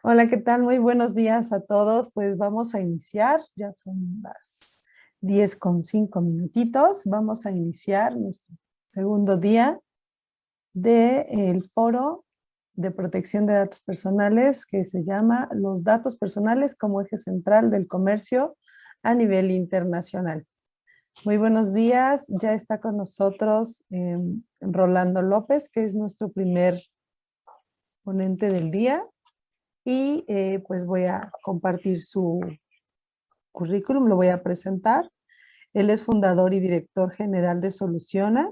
Hola, ¿qué tal? Muy buenos días a todos. Pues vamos a iniciar, ya son las 10:05. Vamos a iniciar nuestro segundo día del foro de protección de datos personales que se llama Los datos personales como eje central del comercio a nivel internacional. Muy buenos días, ya está con nosotros Rolando López, que es nuestro primer ponente del día. Y pues voy a compartir su currículum, lo voy a presentar. Él es fundador y director general de Soluciona,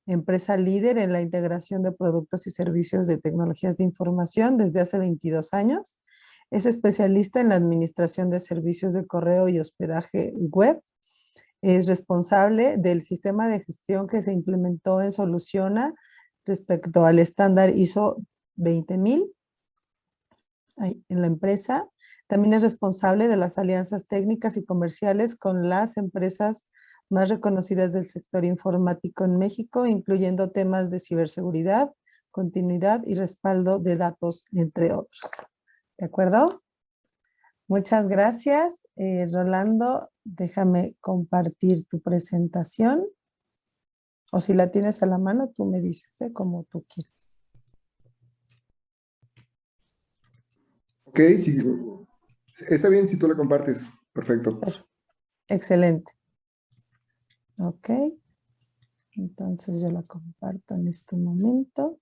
empresa líder en la integración de productos y servicios de tecnologías de información desde hace 22 años. Es especialista en la administración de servicios de correo y hospedaje web. Es responsable del sistema de gestión que se implementó en Soluciona respecto al estándar ISO 20000 en la empresa. También es responsable de las alianzas técnicas y comerciales con las empresas más reconocidas del sector informático en México, incluyendo temas de ciberseguridad, continuidad y respaldo de datos, entre otros. ¿De acuerdo? Muchas gracias. Rolando, déjame compartir tu presentación. O si la tienes a la mano, tú me dices, como tú quieras. Ok, sí, está bien si tú la compartes. Perfecto. Excelente. Ok. Entonces yo la comparto en este momento.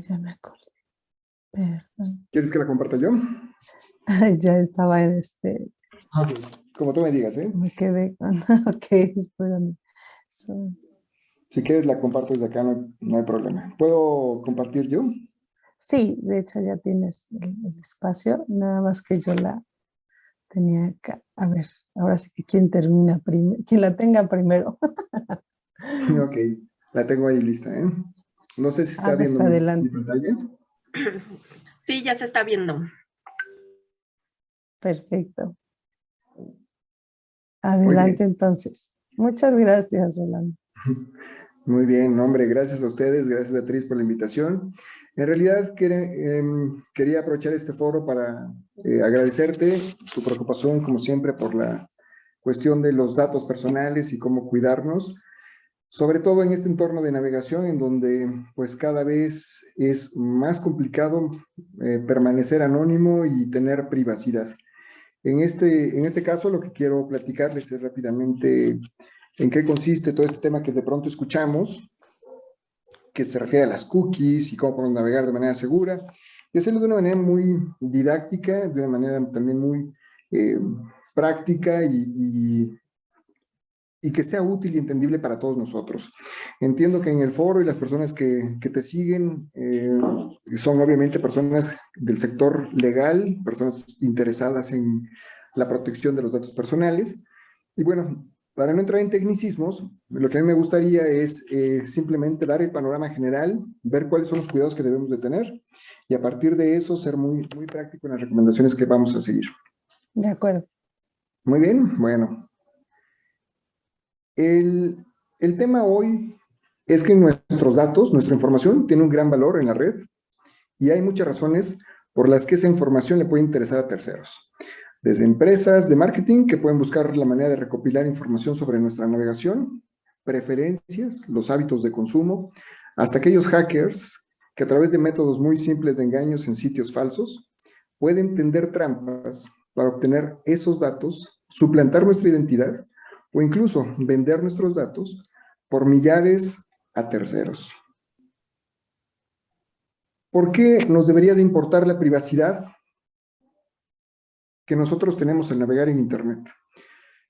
Ya me acordé. Perdón. ¿Quieres que la comparta yo? Ya estaba en Ok. Como tú me digas, ¿eh? me quedé con, ok, espérame. Si quieres la comparto desde acá, no hay problema. ¿Puedo compartir yo? Sí, de hecho ya tienes el espacio, nada más que yo la tenía acá. A ver, ahora sí que quién termina primero, quien la tenga primero. Ok, la tengo ahí lista, ¿eh? No sé si está Pues viendo mi adelante. pantalla. Sí, ya se está viendo. Perfecto. Muy Adelante bien. entonces. Muchas gracias, Rolando. Muy bien, hombre, gracias a ustedes, gracias Beatriz por la invitación. En realidad quería aprovechar este foro para agradecerte tu preocupación, como siempre, por la cuestión de los datos personales y cómo cuidarnos, sobre todo en este entorno de navegación en donde pues cada vez es más complicado permanecer anónimo y tener privacidad. En este caso lo que quiero platicarles es rápidamente en qué consiste todo este tema que de pronto escuchamos, que se refiere a las cookies y cómo podemos navegar de manera segura, y hacerlo de una manera muy didáctica, de una manera también muy práctica y que sea útil y entendible para todos nosotros. Entiendo que en el foro y las personas que te siguen son obviamente personas del sector legal, personas interesadas en la protección de los datos personales. Y bueno, para no entrar en tecnicismos, lo que a mí me gustaría es simplemente dar el panorama general, ver cuáles son los cuidados que debemos de tener y a partir de eso ser muy, muy práctico en las recomendaciones que vamos a seguir. De acuerdo. Muy bien, bueno. El tema hoy es que nuestros datos, nuestra información, tiene un gran valor en la red y hay muchas razones por las que esa información le puede interesar a terceros. Desde empresas de marketing que pueden buscar la manera de recopilar información sobre nuestra navegación, preferencias, los hábitos de consumo, hasta aquellos hackers que a través de métodos muy simples de engaños en sitios falsos pueden tender trampas para obtener esos datos, suplantar nuestra identidad o incluso vender nuestros datos por millares a terceros. ¿Por qué nos debería de importar la privacidad que nosotros tenemos al navegar en Internet?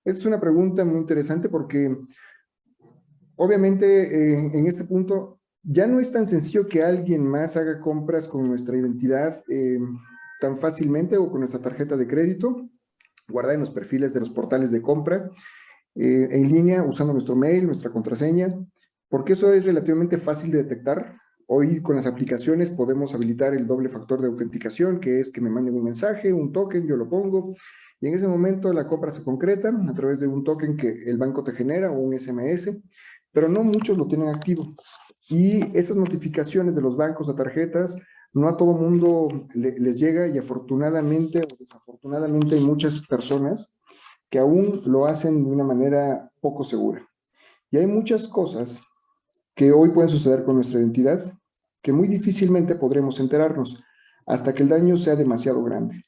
Esta es una pregunta muy interesante porque obviamente en este punto ya no es tan sencillo que alguien más haga compras con nuestra identidad tan fácilmente o con nuestra tarjeta de crédito, guardada en los perfiles de los portales de compra, en línea usando nuestro mail, nuestra contraseña, porque eso es relativamente fácil de detectar. Hoy con las aplicaciones podemos habilitar el doble factor de autenticación, que es que me manden un mensaje, un token, yo lo pongo, y en ese momento la compra se concreta a través de un token que el banco te genera o un SMS, pero no muchos lo tienen activo. Y esas notificaciones de los bancos a tarjetas, no a todo mundo les llega y afortunadamente o desafortunadamente hay muchas personas que aún lo hacen de una manera poco segura. Y hay muchas cosas que hoy pueden suceder con nuestra identidad que muy difícilmente podremos enterarnos hasta que el daño sea demasiado grande.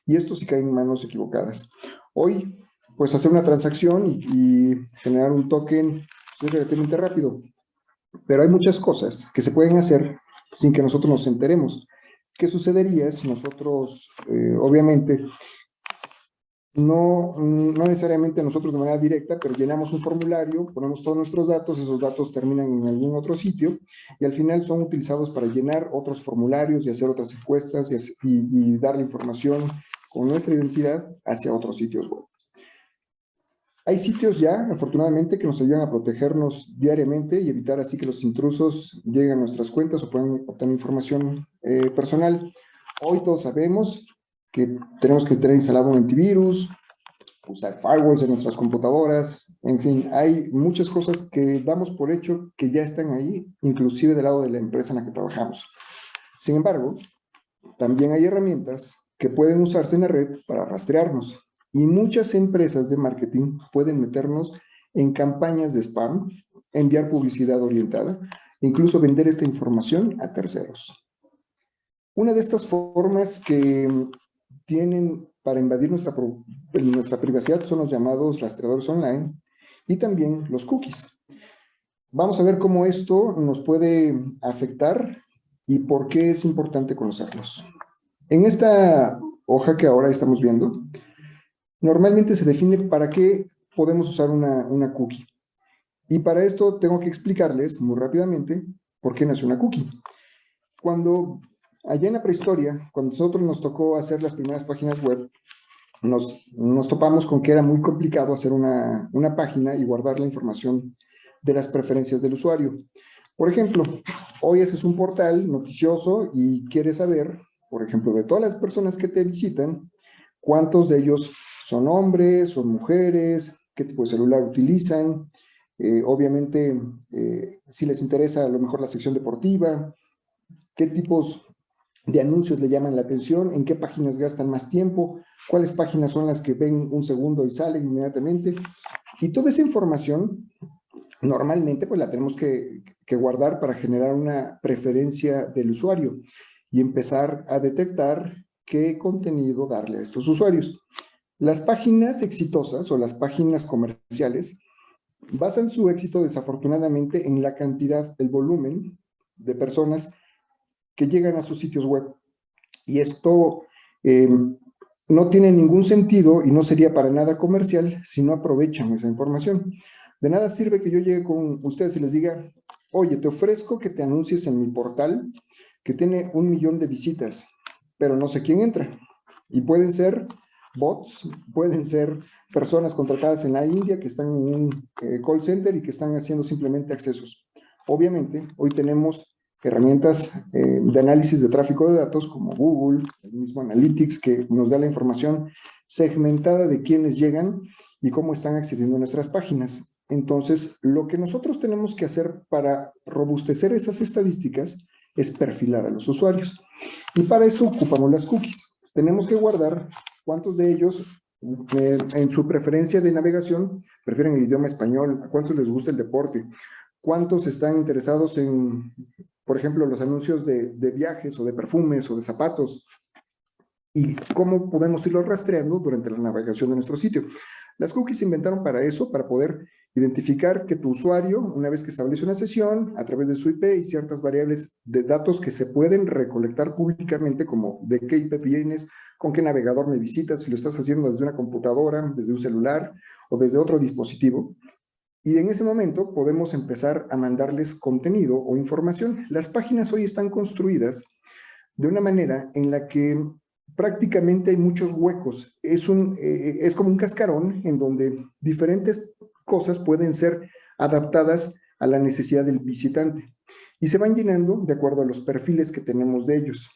Y esto sí cae en manos equivocadas. Hoy, pues hacer una transacción y generar un token es relativamente rápido, pero hay muchas cosas que se pueden hacer sin que nosotros nos enteremos. ¿Qué sucedería si nosotros, obviamente, no necesariamente nosotros de manera directa, pero llenamos un formulario, ponemos todos nuestros datos, esos datos terminan en algún otro sitio y al final son utilizados para llenar otros formularios y hacer otras encuestas y darle información con nuestra identidad hacia otros sitios web? Hay sitios ya, afortunadamente, que nos ayudan a protegernos diariamente y evitar así que los intrusos lleguen a nuestras cuentas o puedan obtener información personal. Hoy todos sabemos que tenemos que tener instalado un antivirus, usar firewalls en nuestras computadoras, en fin, hay muchas cosas que damos por hecho que ya están ahí, inclusive del lado de la empresa en la que trabajamos. Sin embargo, también hay herramientas que pueden usarse en la red para rastrearnos y muchas empresas de marketing pueden meternos en campañas de spam, enviar publicidad orientada, incluso vender esta información a terceros. Una de estas formas que tienen para invadir nuestra privacidad son los llamados rastreadores online y también los cookies. Vamos a ver cómo esto nos puede afectar y por qué es importante conocerlos. En esta hoja que ahora estamos viendo, normalmente se define para qué podemos usar una cookie. Y para esto tengo que explicarles muy rápidamente por qué nació una cookie. Cuando allá en la prehistoria, cuando nosotros nos tocó hacer las primeras páginas web, nos topamos con que era muy complicado hacer una página y guardar la información de las preferencias del usuario. Por ejemplo, hoy haces un portal noticioso y quieres saber, por ejemplo, de todas las personas que te visitan, cuántos de ellos son hombres, son mujeres, qué tipo de celular utilizan, obviamente si les interesa a lo mejor la sección deportiva, qué tipos de anuncios le llaman la atención, en qué páginas gastan más tiempo, cuáles páginas son las que ven un segundo y salen inmediatamente. Y toda esa información normalmente pues la tenemos que guardar para generar una preferencia del usuario y empezar a detectar qué contenido darle a estos usuarios. Las páginas exitosas o las páginas comerciales basan su éxito desafortunadamente en la cantidad, el volumen de personas que llegan a sus sitios web. Y esto no tiene ningún sentido y no sería para nada comercial si no aprovechan esa información. De nada sirve que yo llegue con ustedes y les diga, oye, te ofrezco que te anuncies en mi portal que tiene 1 millón de visitas, pero no sé quién entra. Y pueden ser bots, pueden ser personas contratadas en la India que están en un call center y que están haciendo simplemente accesos. Obviamente, hoy tenemos herramientas de análisis de tráfico de datos como Google, el mismo Analytics, que nos da la información segmentada de quiénes llegan y cómo están accediendo a nuestras páginas. Entonces, lo que nosotros tenemos que hacer para robustecer esas estadísticas es perfilar a los usuarios. Y para esto ocupamos las cookies. Tenemos que guardar cuántos de ellos en su preferencia de navegación prefieren el idioma español, a cuántos les gusta el deporte, cuántos están interesados en, por ejemplo, los anuncios de viajes o de perfumes o de zapatos. y cómo podemos irlo rastreando durante la navegación de nuestro sitio. Las cookies se inventaron para eso, para poder identificar que tu usuario, una vez que establece una sesión, a través de su IP y ciertas variables de datos que se pueden recolectar públicamente, como de qué IP vienes, con qué navegador me visitas, si lo estás haciendo desde una computadora, desde un celular o desde otro dispositivo. Y en ese momento podemos empezar a mandarles contenido o información. Las páginas hoy están construidas de una manera en la que prácticamente hay muchos huecos. Es como un cascarón en donde diferentes cosas pueden ser adaptadas a la necesidad del visitante y se van llenando de acuerdo a los perfiles que tenemos de ellos.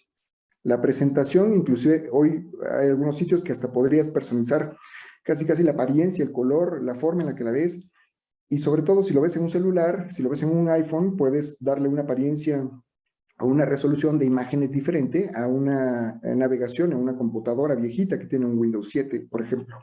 La presentación, inclusive hoy hay algunos sitios que hasta podrías personalizar casi la apariencia, el color, la forma en la que la ves, y sobre todo si lo ves en un celular, si lo ves en un iPhone, puedes darle una apariencia o una resolución de imágenes diferente a una navegación en una computadora viejita que tiene un Windows 7, por ejemplo.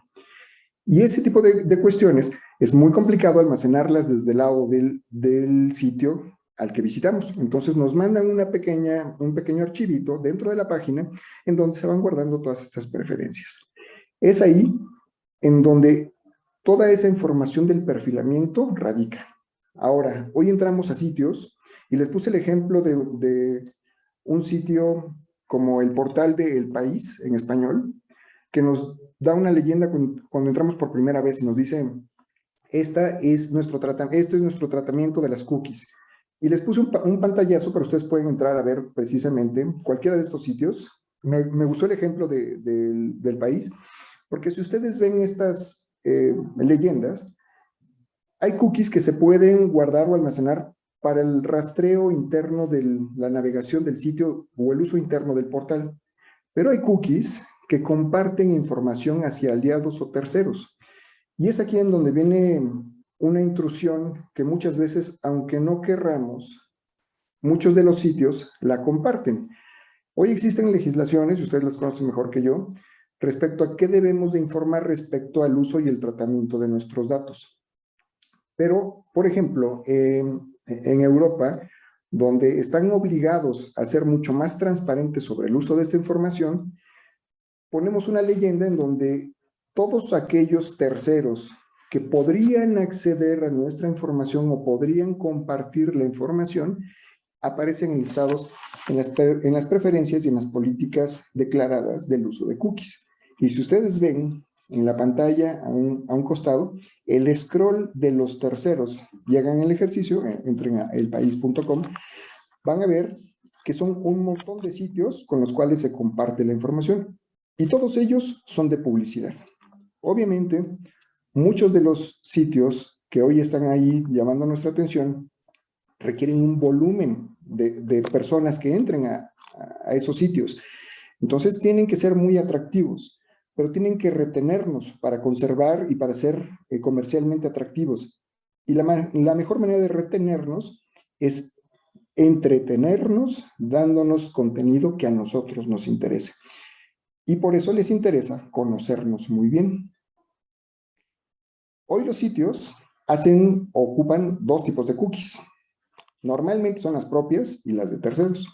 Y ese tipo de cuestiones es muy complicado almacenarlas desde el lado del sitio al que visitamos. Entonces nos mandan un pequeño archivito dentro de la página en donde se van guardando todas estas preferencias. Es ahí en donde toda esa información del perfilamiento radica. Ahora, hoy entramos a sitios y les puse el ejemplo de un sitio como el portal de El País en español, que nos da una leyenda cuando entramos por primera vez y nos dice, este es nuestro tratamiento de las cookies. Y les puse un pantallazo para ustedes pueden entrar a ver precisamente cualquiera de estos sitios. Me gustó el ejemplo del País, porque si ustedes ven estas leyendas, hay cookies que se pueden guardar o almacenar para el rastreo interno de la navegación del sitio o el uso interno del portal. Pero hay cookies que comparten información hacia aliados o terceros. Y es aquí en donde viene una intrusión que muchas veces, aunque no querramos, muchos de los sitios la comparten. Hoy existen legislaciones, y ustedes las conocen mejor que yo, respecto a qué debemos de informar respecto al uso y el tratamiento de nuestros datos. Pero, por ejemplo, en Europa, donde están obligados a ser mucho más transparentes sobre el uso de esta información, ponemos una leyenda en donde todos aquellos terceros que podrían acceder a nuestra información o podrían compartir la información, aparecen listados en las preferencias y en las políticas declaradas del uso de cookies. Y si ustedes ven en la pantalla a un costado, el scroll de los terceros, y hagan el ejercicio, entren a elpaís.com, van a ver que son un montón de sitios con los cuales se comparte la información. Y todos ellos son de publicidad. Obviamente, muchos de los sitios que hoy están ahí llamando nuestra atención requieren un volumen de personas que entren a esos sitios. Entonces tienen que ser muy atractivos, pero tienen que retenernos para conservar y para ser comercialmente atractivos. Y la mejor manera de retenernos es entretenernos dándonos contenido que a nosotros nos interese. Y por eso les interesa conocernos muy bien. Hoy los sitios ocupan dos tipos de cookies. Normalmente son las propias y las de terceros.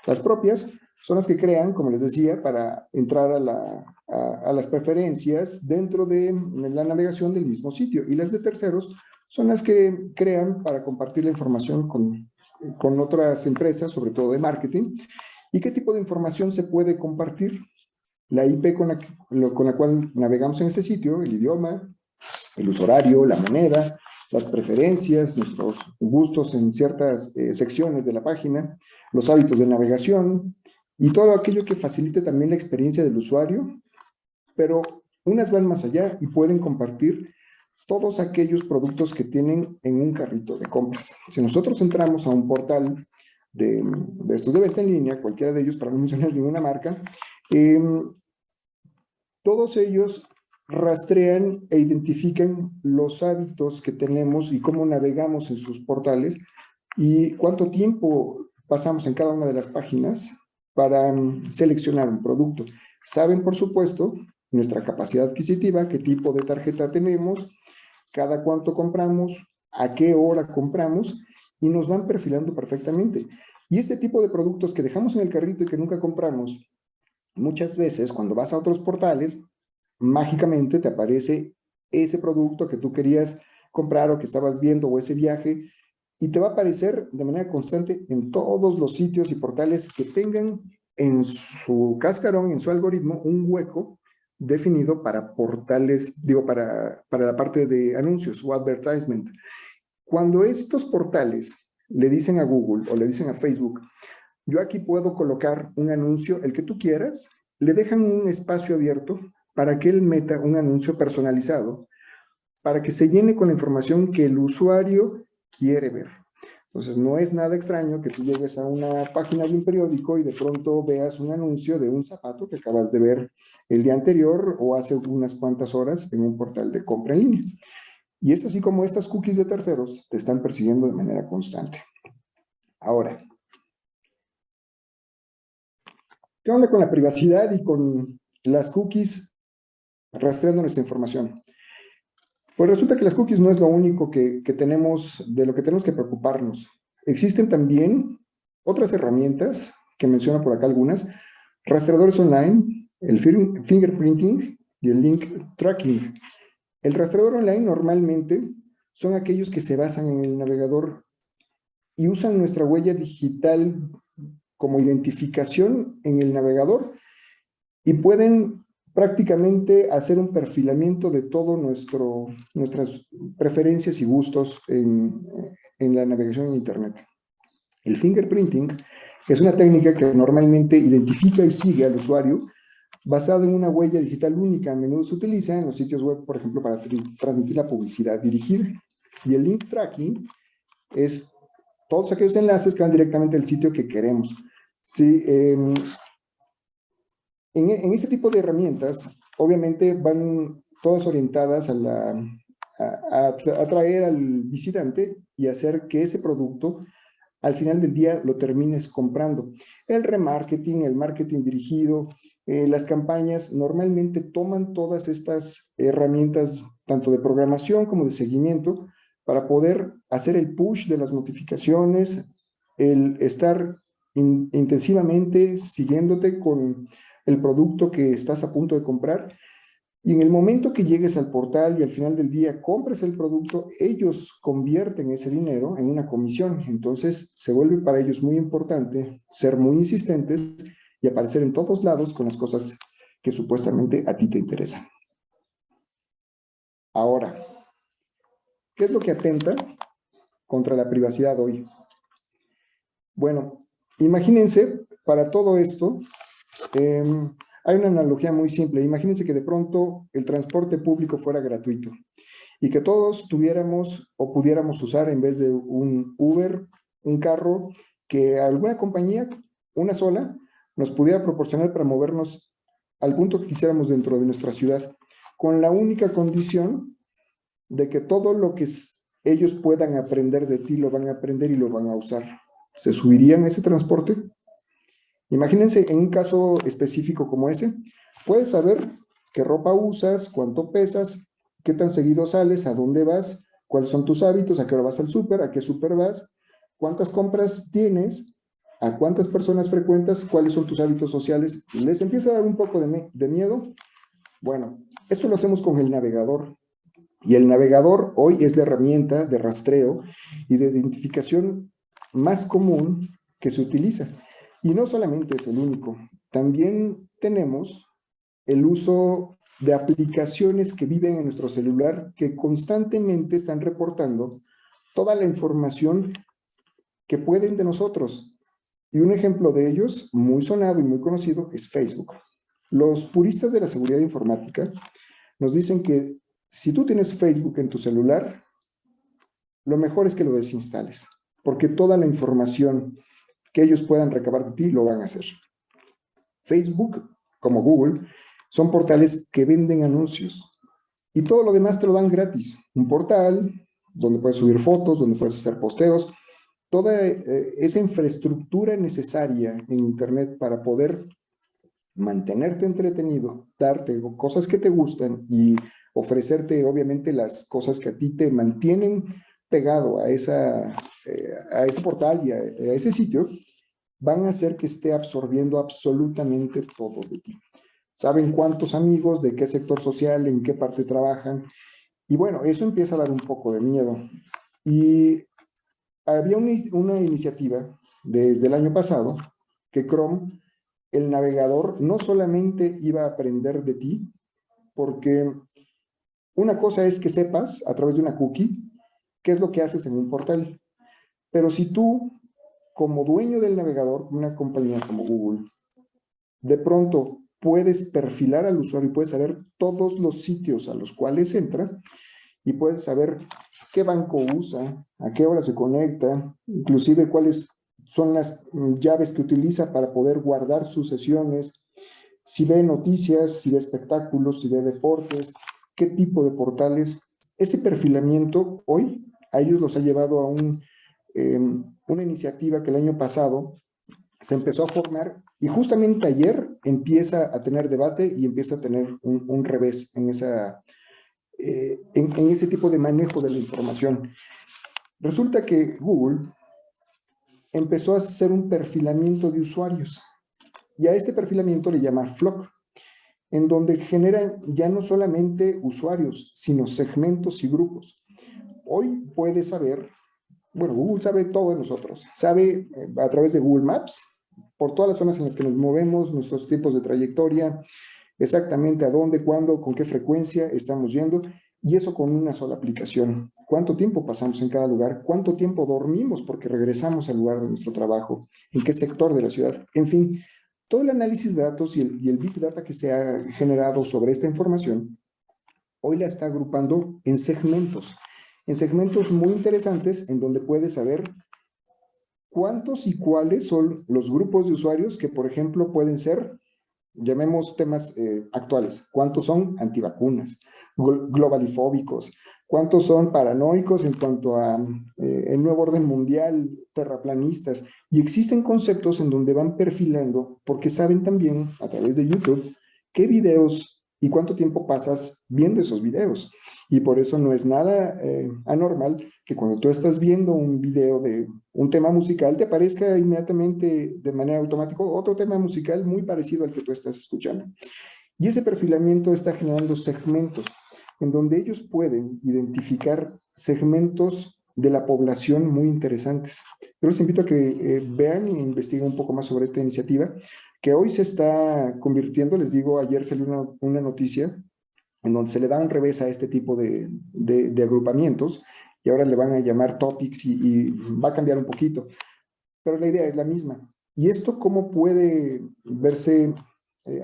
Las propias son las que crean, como les decía, para entrar a las preferencias dentro de la navegación del mismo sitio. Y las de terceros son las que crean para compartir la información con otras empresas, sobre todo de marketing. ¿Y qué tipo de información se puede compartir? La IP con la cual navegamos en ese sitio, el idioma, el uso horario, la moneda, las preferencias, nuestros gustos en ciertas secciones de la página, los hábitos de navegación y todo aquello que facilite también la experiencia del usuario, pero unas van más allá y pueden compartir todos aquellos productos que tienen en un carrito de compras. Si nosotros entramos a un portal de estos de venta en línea, cualquiera de ellos, para no mencionar ninguna marca, todos ellos rastrean e identifican los hábitos que tenemos y cómo navegamos en sus portales y cuánto tiempo pasamos en cada una de las páginas para seleccionar un producto. Saben, por supuesto, nuestra capacidad adquisitiva, qué tipo de tarjeta tenemos, cada cuánto compramos, a qué hora compramos, y nos van perfilando perfectamente. Y este tipo de productos que dejamos en el carrito y que nunca compramos, muchas veces cuando vas a otros portales, mágicamente te aparece ese producto que tú querías comprar o que estabas viendo o ese viaje y te va a aparecer de manera constante en todos los sitios y portales que tengan en su cascarón, en su algoritmo, un hueco definido para portales, digo, para la parte de anuncios o advertisement. Cuando estos portales le dicen a Google o le dicen a Facebook, yo aquí puedo colocar un anuncio, el que tú quieras, le dejan un espacio abierto para que él meta un anuncio personalizado, para que se llene con la información que el usuario quiere ver. Entonces, no es nada extraño que tú llegues a una página de un periódico y de pronto veas un anuncio de un zapato que acabas de ver el día anterior o hace unas cuantas horas en un portal de compra en línea. Y es así como estas cookies de terceros te están persiguiendo de manera constante. Ahora, ¿qué onda con la privacidad y con las cookies rastreando nuestra información? Pues resulta que las cookies no es lo único que tenemos, de lo que tenemos que preocuparnos. Existen también otras herramientas, que menciono por acá algunas, rastreadores online, el fingerprinting y el link tracking. El rastreador online normalmente son aquellos que se basan en el navegador y usan nuestra huella digital como identificación en el navegador y pueden prácticamente hacer un perfilamiento de todo nuestras preferencias y gustos en la navegación en Internet. El fingerprinting es una técnica que normalmente identifica y sigue al usuario basado en una huella digital única. A menudo se utiliza en los sitios web, por ejemplo, para transmitir la publicidad dirigida. Y el link tracking es todos aquellos enlaces que van directamente al sitio que queremos. Sí, en este tipo de herramientas, obviamente van todas orientadas a atraer al visitante y hacer que ese producto al final del día lo termines comprando. El remarketing, el marketing dirigido, las campañas normalmente toman todas estas herramientas, tanto de programación como de seguimiento, para poder hacer el push de las notificaciones, el estar intensivamente siguiéndote con el producto que estás a punto de comprar. Y en el momento que llegues al portal y al final del día compres el producto, ellos convierten ese dinero en una comisión. Entonces se vuelve para ellos muy importante ser muy insistentes y aparecer en todos lados con las cosas que supuestamente a ti te interesan. Ahora, ¿qué es lo que atenta contra la privacidad hoy? Bueno, imagínense, para todo esto, hay una analogía muy simple. Imagínense que de pronto el transporte público fuera gratuito y que todos tuviéramos o pudiéramos usar en vez de un Uber, un carro que alguna compañía, una sola, nos pudiera proporcionar para movernos al punto que quisiéramos dentro de nuestra ciudad, con la única condición de que todo lo que ellos puedan aprender de ti lo van a aprender y lo van a usar. ¿Se subirían a ese transporte? Imagínense en un caso específico como ese, puedes saber qué ropa usas, cuánto pesas, qué tan seguido sales, a dónde vas, cuáles son tus hábitos, a qué hora vas al súper, a qué súper vas, cuántas compras tienes, a cuántas personas frecuentas, cuáles son tus hábitos sociales. ¿Les empieza a dar un poco de miedo? Bueno, esto lo hacemos con el navegador. Y el navegador hoy es la herramienta de rastreo y de identificación más común que se utiliza. Y no solamente es el único, también tenemos el uso de aplicaciones que viven en nuestro celular que constantemente están reportando toda la información que pueden de nosotros. Y un ejemplo de ellos, muy sonado y muy conocido, es Facebook. Los puristas de la seguridad informática nos dicen que si tú tienes Facebook en tu celular, lo mejor es que lo desinstales, porque toda la información que ellos puedan recabar de ti lo van a hacer. Facebook, como Google, son portales que venden anuncios y todo lo demás te lo dan gratis. Un portal donde puedes subir fotos, donde puedes hacer posteos, toda esa infraestructura necesaria en Internet para poder mantenerte entretenido, darte cosas que te gustan y ofrecerte obviamente las cosas que a ti te mantienen pegado a ese portal y a ese sitio, van a hacer que esté absorbiendo absolutamente todo de ti. Saben cuántos amigos, de qué sector social, en qué parte trabajan. Y bueno, eso empieza a dar un poco de miedo. Y había una iniciativa desde el año pasado que Chrome, el navegador, no solamente iba a aprender de ti, porque una cosa es que sepas a través de una cookie qué es lo que haces en un portal. Pero si tú, como dueño del navegador, una compañía como Google, de pronto puedes perfilar al usuario y puedes saber todos los sitios a los cuales entra y puedes saber qué banco usa, a qué hora se conecta, inclusive cuáles son las llaves que utiliza para poder guardar sus sesiones, si ve noticias, si ve espectáculos, si ve deportes, qué tipo de portales. Ese perfilamiento hoy a ellos los ha llevado a una iniciativa que el año pasado se empezó a formar y justamente ayer empieza a tener debate y empieza a tener un revés en ese tipo de manejo de la información. Resulta que Google empezó a hacer un perfilamiento de usuarios y a este perfilamiento le llama Flock, en donde generan ya no solamente usuarios, sino segmentos y grupos. Hoy puedes saber, bueno, Google sabe todo de nosotros, sabe a través de Google Maps, por todas las zonas en las que nos movemos, nuestros tipos de trayectoria, exactamente a dónde, cuándo, con qué frecuencia estamos yendo, y eso con una sola aplicación. ¿Cuánto tiempo pasamos en cada lugar? ¿Cuánto tiempo dormimos porque regresamos al lugar de nuestro trabajo? ¿En qué sector de la ciudad? En fin, todo el análisis de datos y el Big Data que se ha generado sobre esta información, hoy la está agrupando en segmentos muy interesantes en donde puedes saber cuántos y cuáles son los grupos de usuarios que, por ejemplo, pueden ser, llamemos temas actuales, cuántos son antivacunas, globalifóbicos, cuántos son paranoicos en cuanto a el nuevo orden mundial, terraplanistas, y existen conceptos en donde van perfilando porque saben también a través de YouTube qué videos y cuánto tiempo pasas viendo esos videos. Y por eso no es nada anormal que cuando tú estás viendo un video de un tema musical, te aparezca inmediatamente de manera automática otro tema musical muy parecido al que tú estás escuchando. Y ese perfilamiento está generando segmentos en donde ellos pueden identificar segmentos de la población muy interesantes. Yo los invito a que vean e investiguen un poco más sobre esta iniciativa, que hoy se está convirtiendo, les digo, ayer salió una noticia en donde se le da un revés a este tipo de agrupamientos y ahora le van a llamar topics y va a cambiar un poquito. Pero la idea es la misma. ¿Y esto cómo puede verse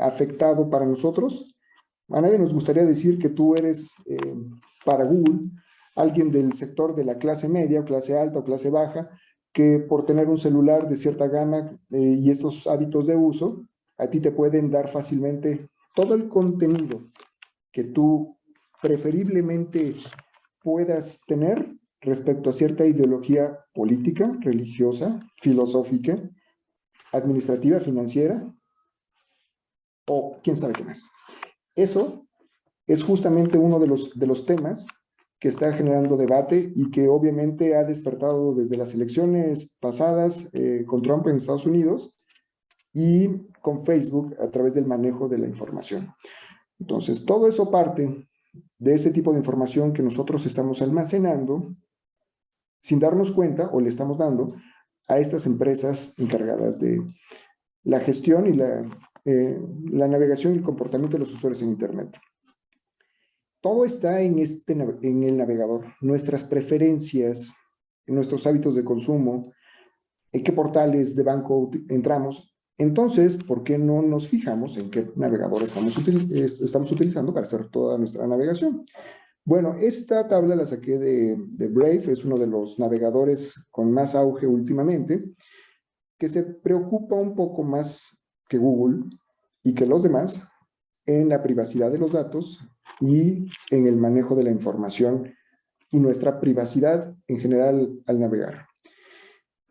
afectado para nosotros? A nadie nos gustaría decir que tú eres, para Google, alguien del sector de la clase media, o clase alta o clase baja, que por tener un celular de cierta gama y estos hábitos de uso, a ti te pueden dar fácilmente todo el contenido que tú preferiblemente puedas tener respecto a cierta ideología política, religiosa, filosófica, administrativa, financiera, o quién sabe qué más. Eso es justamente uno de los temas que está generando debate y que obviamente ha despertado desde las elecciones pasadas con Trump en Estados Unidos y con Facebook a través del manejo de la información. Entonces, todo eso parte de ese tipo de información que nosotros estamos almacenando sin darnos cuenta o le estamos dando a estas empresas encargadas de la gestión y la navegación y el comportamiento de los usuarios en Internet. Todo está en el navegador, nuestras preferencias, nuestros hábitos de consumo, en qué portales de banco entramos. Entonces, ¿por qué no nos fijamos en qué navegador estamos utilizando para hacer toda nuestra navegación? Bueno, esta tabla la saqué de Brave, es uno de los navegadores con más auge últimamente, que se preocupa un poco más que Google y que los demás en la privacidad de los datos y en el manejo de la información y nuestra privacidad en general al navegar.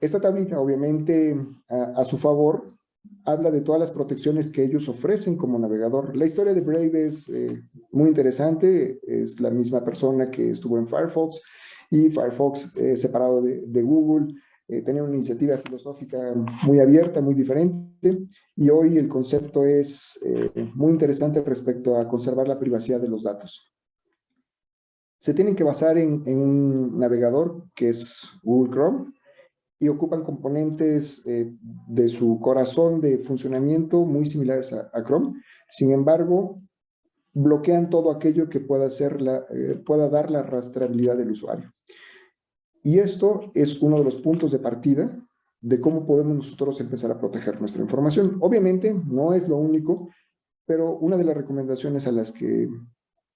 Esta tablita, obviamente, a su favor, habla de todas las protecciones que ellos ofrecen como navegador. La historia de Brave es muy interesante, es la misma persona que estuvo en Firefox y Firefox separado de Google. tenía una iniciativa filosófica muy abierta, muy diferente, y hoy el concepto es muy interesante respecto a conservar la privacidad de los datos. Se tienen que basar en un navegador que es Google Chrome, y ocupan componentes de su corazón de funcionamiento muy similares a Chrome. Sin embargo, bloquean todo aquello que pueda dar la rastreabilidad del usuario. Y esto es uno de los puntos de partida de cómo podemos nosotros empezar a proteger nuestra información. Obviamente, no es lo único, pero una de las recomendaciones a las que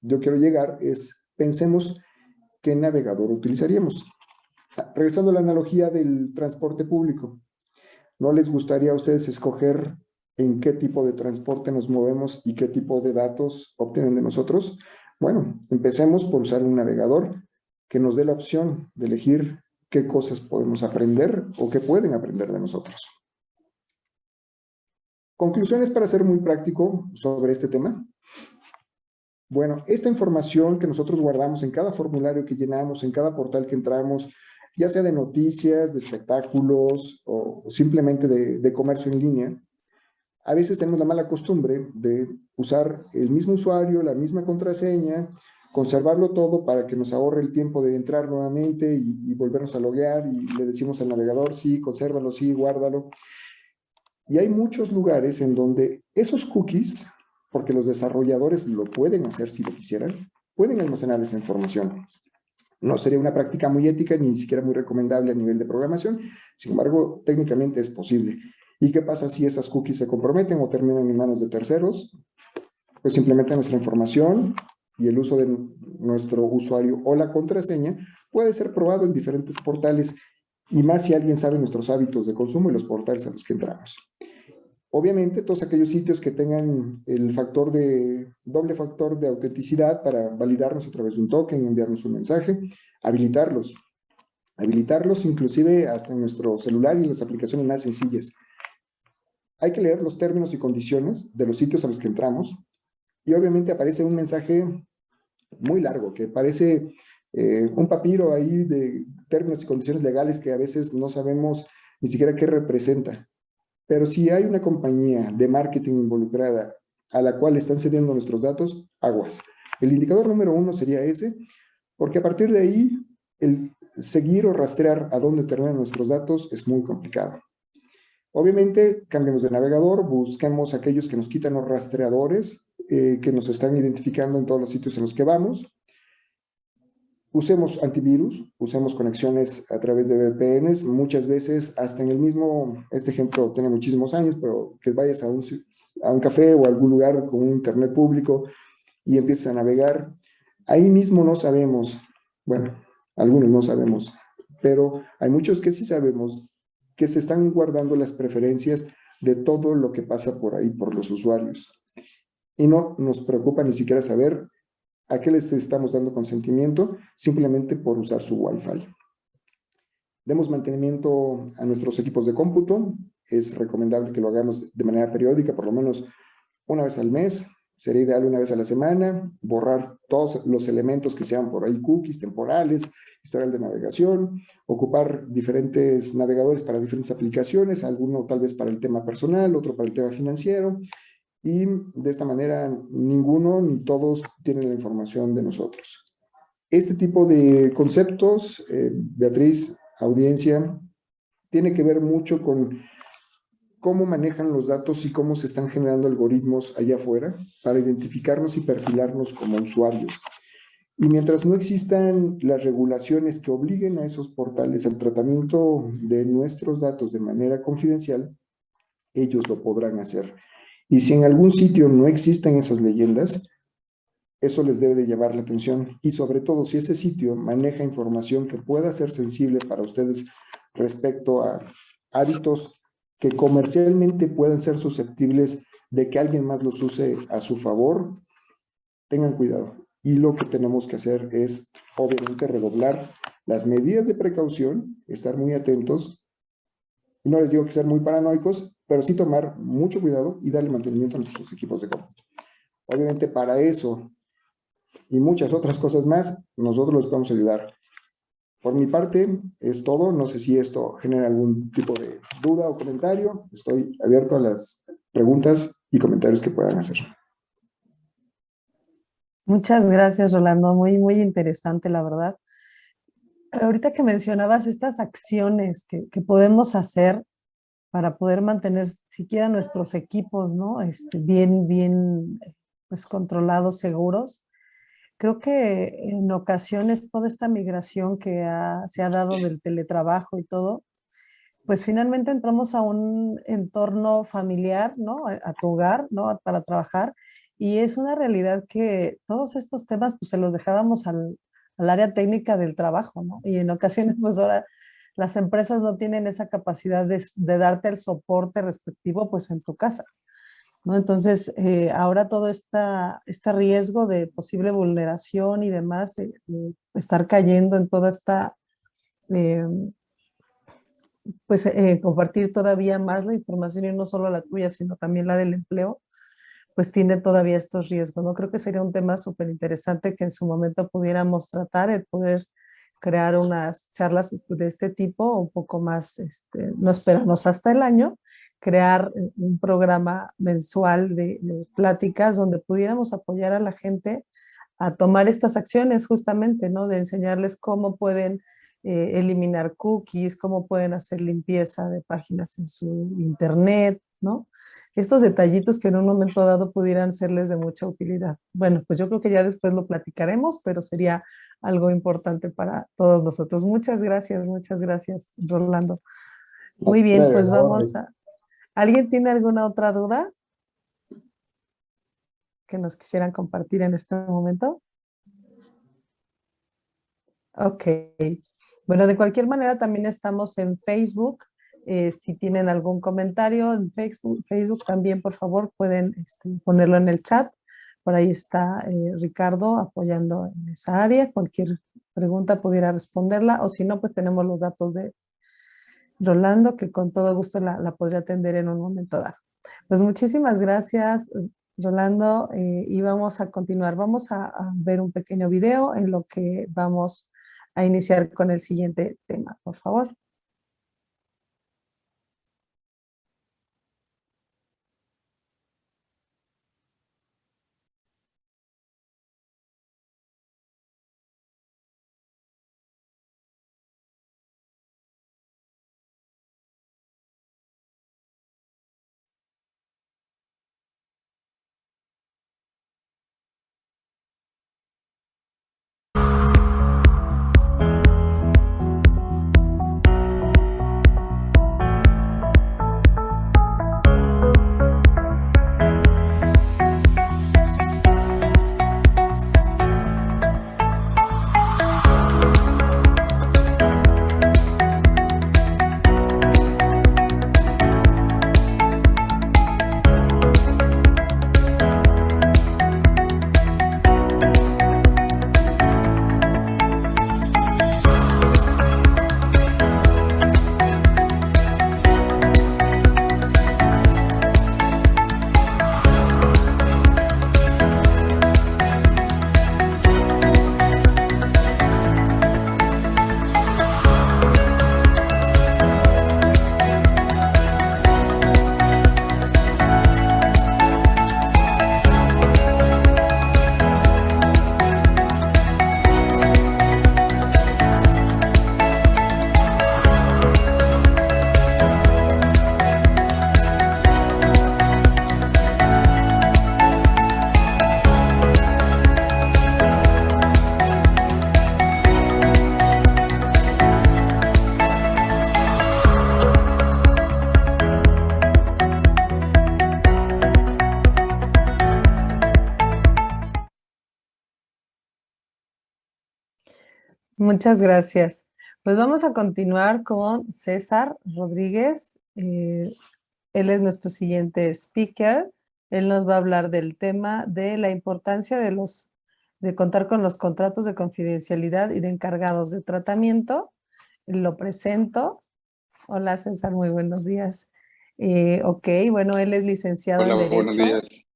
yo quiero llegar es, pensemos qué navegador utilizaríamos. Regresando a la analogía del transporte público, ¿no les gustaría a ustedes escoger en qué tipo de transporte nos movemos y qué tipo de datos obtienen de nosotros? Bueno, empecemos por usar un navegador que nos dé la opción de elegir qué cosas podemos aprender o qué pueden aprender de nosotros. Conclusiones para ser muy práctico sobre este tema. Bueno, esta información que nosotros guardamos en cada formulario que llenamos, en cada portal que entramos, ya sea de noticias, de espectáculos o simplemente de comercio en línea, a veces tenemos la mala costumbre de usar el mismo usuario, la misma contraseña, conservarlo todo para que nos ahorre el tiempo de entrar nuevamente y volvernos a loguear, y le decimos al navegador, sí, consérvalo, sí, guárdalo. Y hay muchos lugares en donde esos cookies, porque los desarrolladores lo pueden hacer si lo quisieran, pueden almacenar esa información. No sería una práctica muy ética ni siquiera muy recomendable a nivel de programación, sin embargo, técnicamente es posible. ¿Y qué pasa si esas cookies se comprometen o terminan en manos de terceros? Pues simplemente nuestra información y el uso de nuestro usuario o la contraseña puede ser probado en diferentes portales, y más si alguien sabe nuestros hábitos de consumo y los portales a los que entramos. Obviamente, todos aquellos sitios que tengan el doble factor de autenticidad para validarnos a través de un token, enviarnos un mensaje, habilitarlos. Habilitarlos inclusive hasta en nuestro celular y en las aplicaciones más sencillas. Hay que leer los términos y condiciones de los sitios a los que entramos, y obviamente aparece un mensaje muy largo que parece un papiro ahí de términos y condiciones legales que a veces no sabemos ni siquiera qué representa. Pero si hay una compañía de marketing involucrada a la cual están cediendo nuestros datos, aguas. El indicador número 1 sería ese, porque a partir de ahí, el seguir o rastrear a dónde terminan nuestros datos es muy complicado. Obviamente, cambiemos de navegador, busquemos aquellos que nos quitan los rastreadores, que nos están identificando en todos los sitios en los que vamos. Usemos antivirus, usemos conexiones a través de VPNs, muchas veces hasta en el mismo, este ejemplo tiene muchísimos años, pero que vayas a un café o a algún lugar con un internet público y empieces a navegar, ahí mismo no sabemos, bueno, algunos no sabemos, pero hay muchos que sí sabemos que se están guardando las preferencias de todo lo que pasa por ahí, por los usuarios. Y no nos preocupa ni siquiera saber a qué les estamos dando consentimiento simplemente por usar su Wi-Fi. Demos mantenimiento a nuestros equipos de cómputo. Es recomendable que lo hagamos de manera periódica, por lo menos una vez al mes. Sería ideal una vez a la semana. Borrar todos los elementos que sean por ahí cookies, temporales, historial de navegación. Ocupar diferentes navegadores para diferentes aplicaciones. Alguno tal vez para el tema personal, otro para el tema financiero. Y de esta manera ninguno ni todos tienen la información de nosotros. Este tipo de conceptos, Beatriz, audiencia, tiene que ver mucho con cómo manejan los datos y cómo se están generando algoritmos allá afuera para identificarnos y perfilarnos como usuarios. Y mientras no existan las regulaciones que obliguen a esos portales al tratamiento de nuestros datos de manera confidencial, ellos lo podrán hacer. Y si en algún sitio no existen esas leyendas, eso les debe de llamar la atención. Y sobre todo, si ese sitio maneja información que pueda ser sensible para ustedes respecto a hábitos que comercialmente puedan ser susceptibles de que alguien más los use a su favor, tengan cuidado. Y lo que tenemos que hacer es, obviamente, redoblar las medidas de precaución, estar muy atentos. Y no les digo que ser muy paranoicos, pero sí tomar mucho cuidado y darle mantenimiento a nuestros equipos de cómputo. Obviamente para eso y muchas otras cosas más, nosotros les podemos ayudar. Por mi parte, es todo. No sé si esto genera algún tipo de duda o comentario. Estoy abierto a las preguntas y comentarios que puedan hacer. Muchas gracias, Rolando. Muy, muy interesante, la verdad. Ahorita que mencionabas estas acciones que podemos hacer para poder mantener siquiera nuestros equipos, ¿no? Bien, pues controlados, seguros. Creo que en ocasiones toda esta migración se ha dado del teletrabajo y todo, pues finalmente entramos a un entorno familiar, ¿no? A tu hogar, ¿no? Para trabajar. Y es una realidad que todos estos temas, pues se los dejábamos al área técnica del trabajo, ¿no? Y en ocasiones, pues ahora las empresas no tienen esa capacidad de darte el soporte respectivo, pues en tu casa, ¿no? Entonces, ahora todo este riesgo de posible vulneración y demás, de estar cayendo en toda esta eh, pues compartir todavía más la información y no solo la tuya, sino también la del empleo, pues tiene todavía estos riesgos, ¿no? Creo que sería un tema súper interesante que en su momento pudiéramos tratar, el poder crear unas charlas de este tipo, un poco más, no esperarnos hasta el año, crear un programa mensual de pláticas donde pudiéramos apoyar a la gente a tomar estas acciones justamente, ¿no? De enseñarles cómo pueden eliminar cookies, cómo pueden hacer limpieza de páginas en su internet, ¿no? Estos detallitos que en un momento dado pudieran serles de mucha utilidad. Bueno, pues yo creo que ya después lo platicaremos, pero sería algo importante para todos nosotros. Muchas gracias, Rolando. Muy bien, pues vamos a... ¿Alguien tiene alguna otra duda que nos quisieran compartir en este momento? Ok. Bueno, de cualquier manera también estamos en Facebook. Si tienen algún comentario en Facebook también, por favor, pueden ponerlo en el chat. Por ahí está Ricardo apoyando en esa área. Cualquier pregunta pudiera responderla, o si no, pues tenemos los datos de Rolando, que con todo gusto la podría atender en un momento dado. Pues muchísimas gracias, Rolando, y vamos a continuar. Vamos a ver un pequeño video en lo que vamos a iniciar con el siguiente tema, por favor. Muchas gracias. Pues vamos a continuar con César Rodríguez. Él es nuestro siguiente speaker. Él nos va a hablar del tema de la importancia de contar con los contratos de confidencialidad y de encargados de tratamiento. Lo presento. Hola César, muy buenos días. Ok, bueno, él es licenciado en Hola, buenos Derecho. días.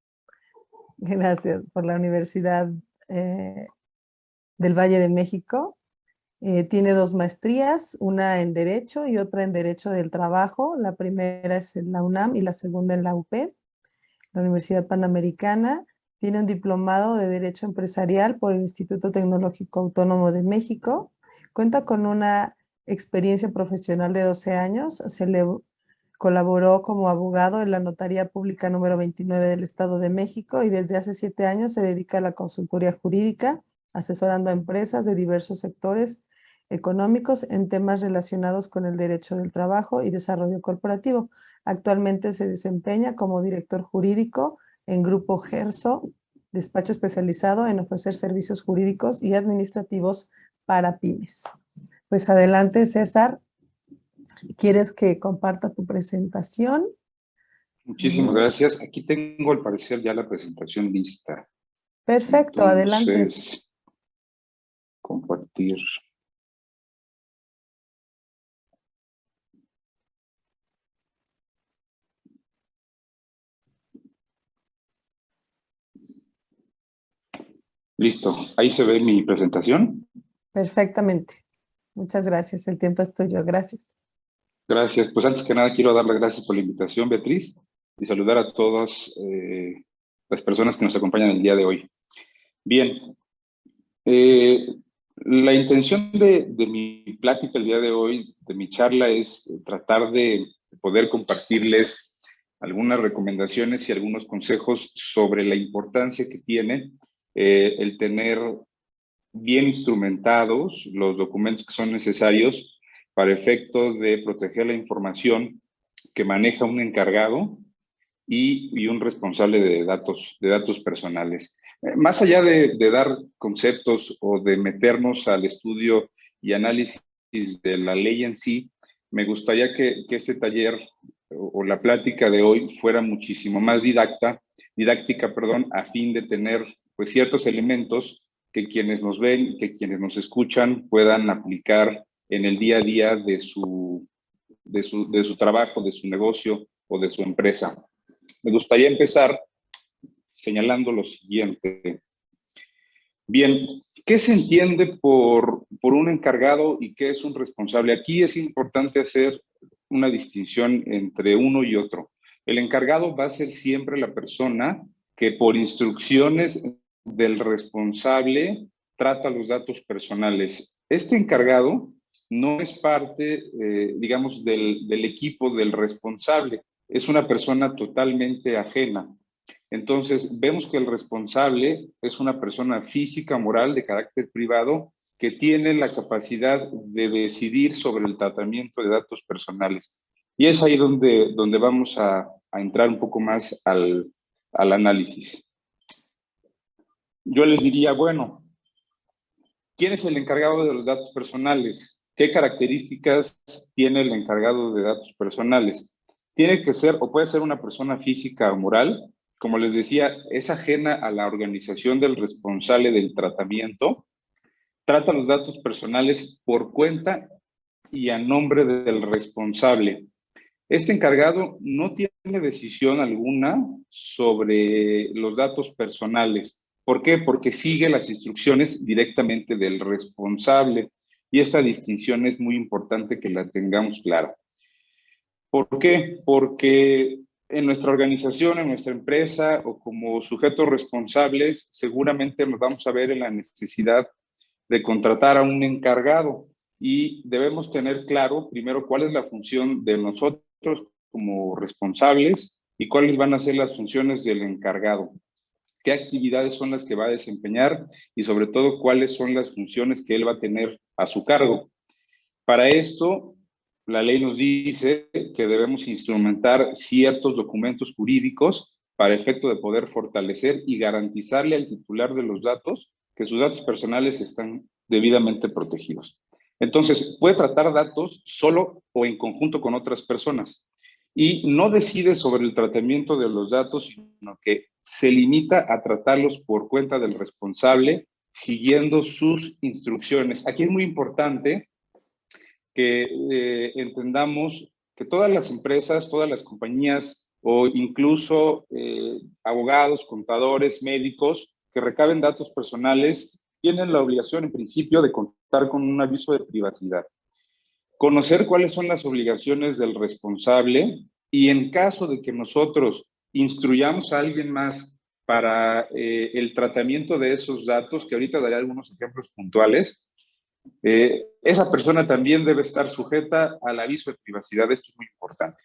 Gracias por la Universidad del Valle de México. Tiene 2 maestrías, una en Derecho y otra en Derecho del Trabajo. La primera es en la UNAM y la segunda en la UP, la Universidad Panamericana. Tiene un diplomado de Derecho Empresarial por el Instituto Tecnológico Autónomo de México. Cuenta con una experiencia profesional de 12 años. Colaboró como abogado en la Notaría Pública número 29 del Estado de México y desde hace 7 años se dedica a la consultoría jurídica, asesorando a empresas de diversos sectores económicos en temas relacionados con el derecho del trabajo y desarrollo corporativo. Actualmente se desempeña como director jurídico en Grupo Gerso, despacho especializado en ofrecer servicios jurídicos y administrativos para pymes. Pues adelante, César. ¿Quieres que comparta tu presentación? Muchísimas gracias. Aquí tengo, al parecer, ya la presentación lista. Perfecto, adelante. Entonces, compartir. Listo. Ahí se ve mi presentación. Perfectamente. Muchas gracias. El tiempo es tuyo. Gracias. Gracias. Pues antes que nada quiero dar las gracias por la invitación, Beatriz, y saludar a todas las personas que nos acompañan el día de hoy. Bien. La intención de mi plática el día de hoy, de mi charla, es tratar de poder compartirles algunas recomendaciones y algunos consejos sobre la importancia que tiene el tener bien instrumentados los documentos que son necesarios para efectos de proteger la información que maneja un encargado y un responsable de datos personales. Más allá de dar conceptos o de meternos al estudio y análisis de la ley en sí, me gustaría que este taller o la plática de hoy fuera muchísimo más didáctica, a fin de tener pues ciertos elementos que quienes nos ven, que quienes nos escuchan puedan aplicar en el día a día de su trabajo, de su negocio o de su empresa. Me gustaría empezar señalando lo siguiente. Bien, ¿qué se entiende por un encargado y qué es un responsable? Aquí es importante hacer una distinción entre uno y otro. El encargado va a ser siempre la persona que por instrucciones del responsable trata los datos personales. Este encargado no es parte, digamos, del equipo del responsable. Es una persona totalmente ajena. Entonces, vemos que el responsable es una persona física, moral, de carácter privado, que tiene la capacidad de decidir sobre el tratamiento de datos personales. Y es ahí donde vamos a entrar un poco más al análisis. Yo les diría, bueno, ¿quién es el encargado de los datos personales? ¿Qué características tiene el encargado de datos personales? Tiene que ser o puede ser una persona física o moral. Como les decía, es ajena a la organización del responsable del tratamiento. Trata los datos personales por cuenta y a nombre del responsable. Este encargado no tiene decisión alguna sobre los datos personales. ¿Por qué? Porque sigue las instrucciones directamente del responsable. Y esta distinción es muy importante que la tengamos clara. ¿Por qué? Porque en nuestra organización, en nuestra empresa o como sujetos responsables, seguramente nos vamos a ver en la necesidad de contratar a un encargado y debemos tener claro primero cuál es la función de nosotros como responsables y cuáles van a ser las funciones del encargado, qué actividades son las que va a desempeñar y sobre todo cuáles son las funciones que él va a tener a su cargo. Para esto, la ley nos dice que debemos instrumentar ciertos documentos jurídicos para efecto de poder fortalecer y garantizarle al titular de los datos que sus datos personales están debidamente protegidos. Entonces, puede tratar datos solo o en conjunto con otras personas y no decide sobre el tratamiento de los datos, sino que se limita a tratarlos por cuenta del responsable siguiendo sus instrucciones. Aquí es muy importante que entendamos que todas las empresas, todas las compañías o incluso abogados, contadores, médicos que recaben datos personales tienen la obligación en principio de contar contar con un aviso de privacidad. Conocer cuáles son las obligaciones del responsable y en caso de que nosotros instruyamos a alguien más para el tratamiento de esos datos, que ahorita daré algunos ejemplos puntuales, esa persona también debe estar sujeta al aviso de privacidad. Esto es muy importante.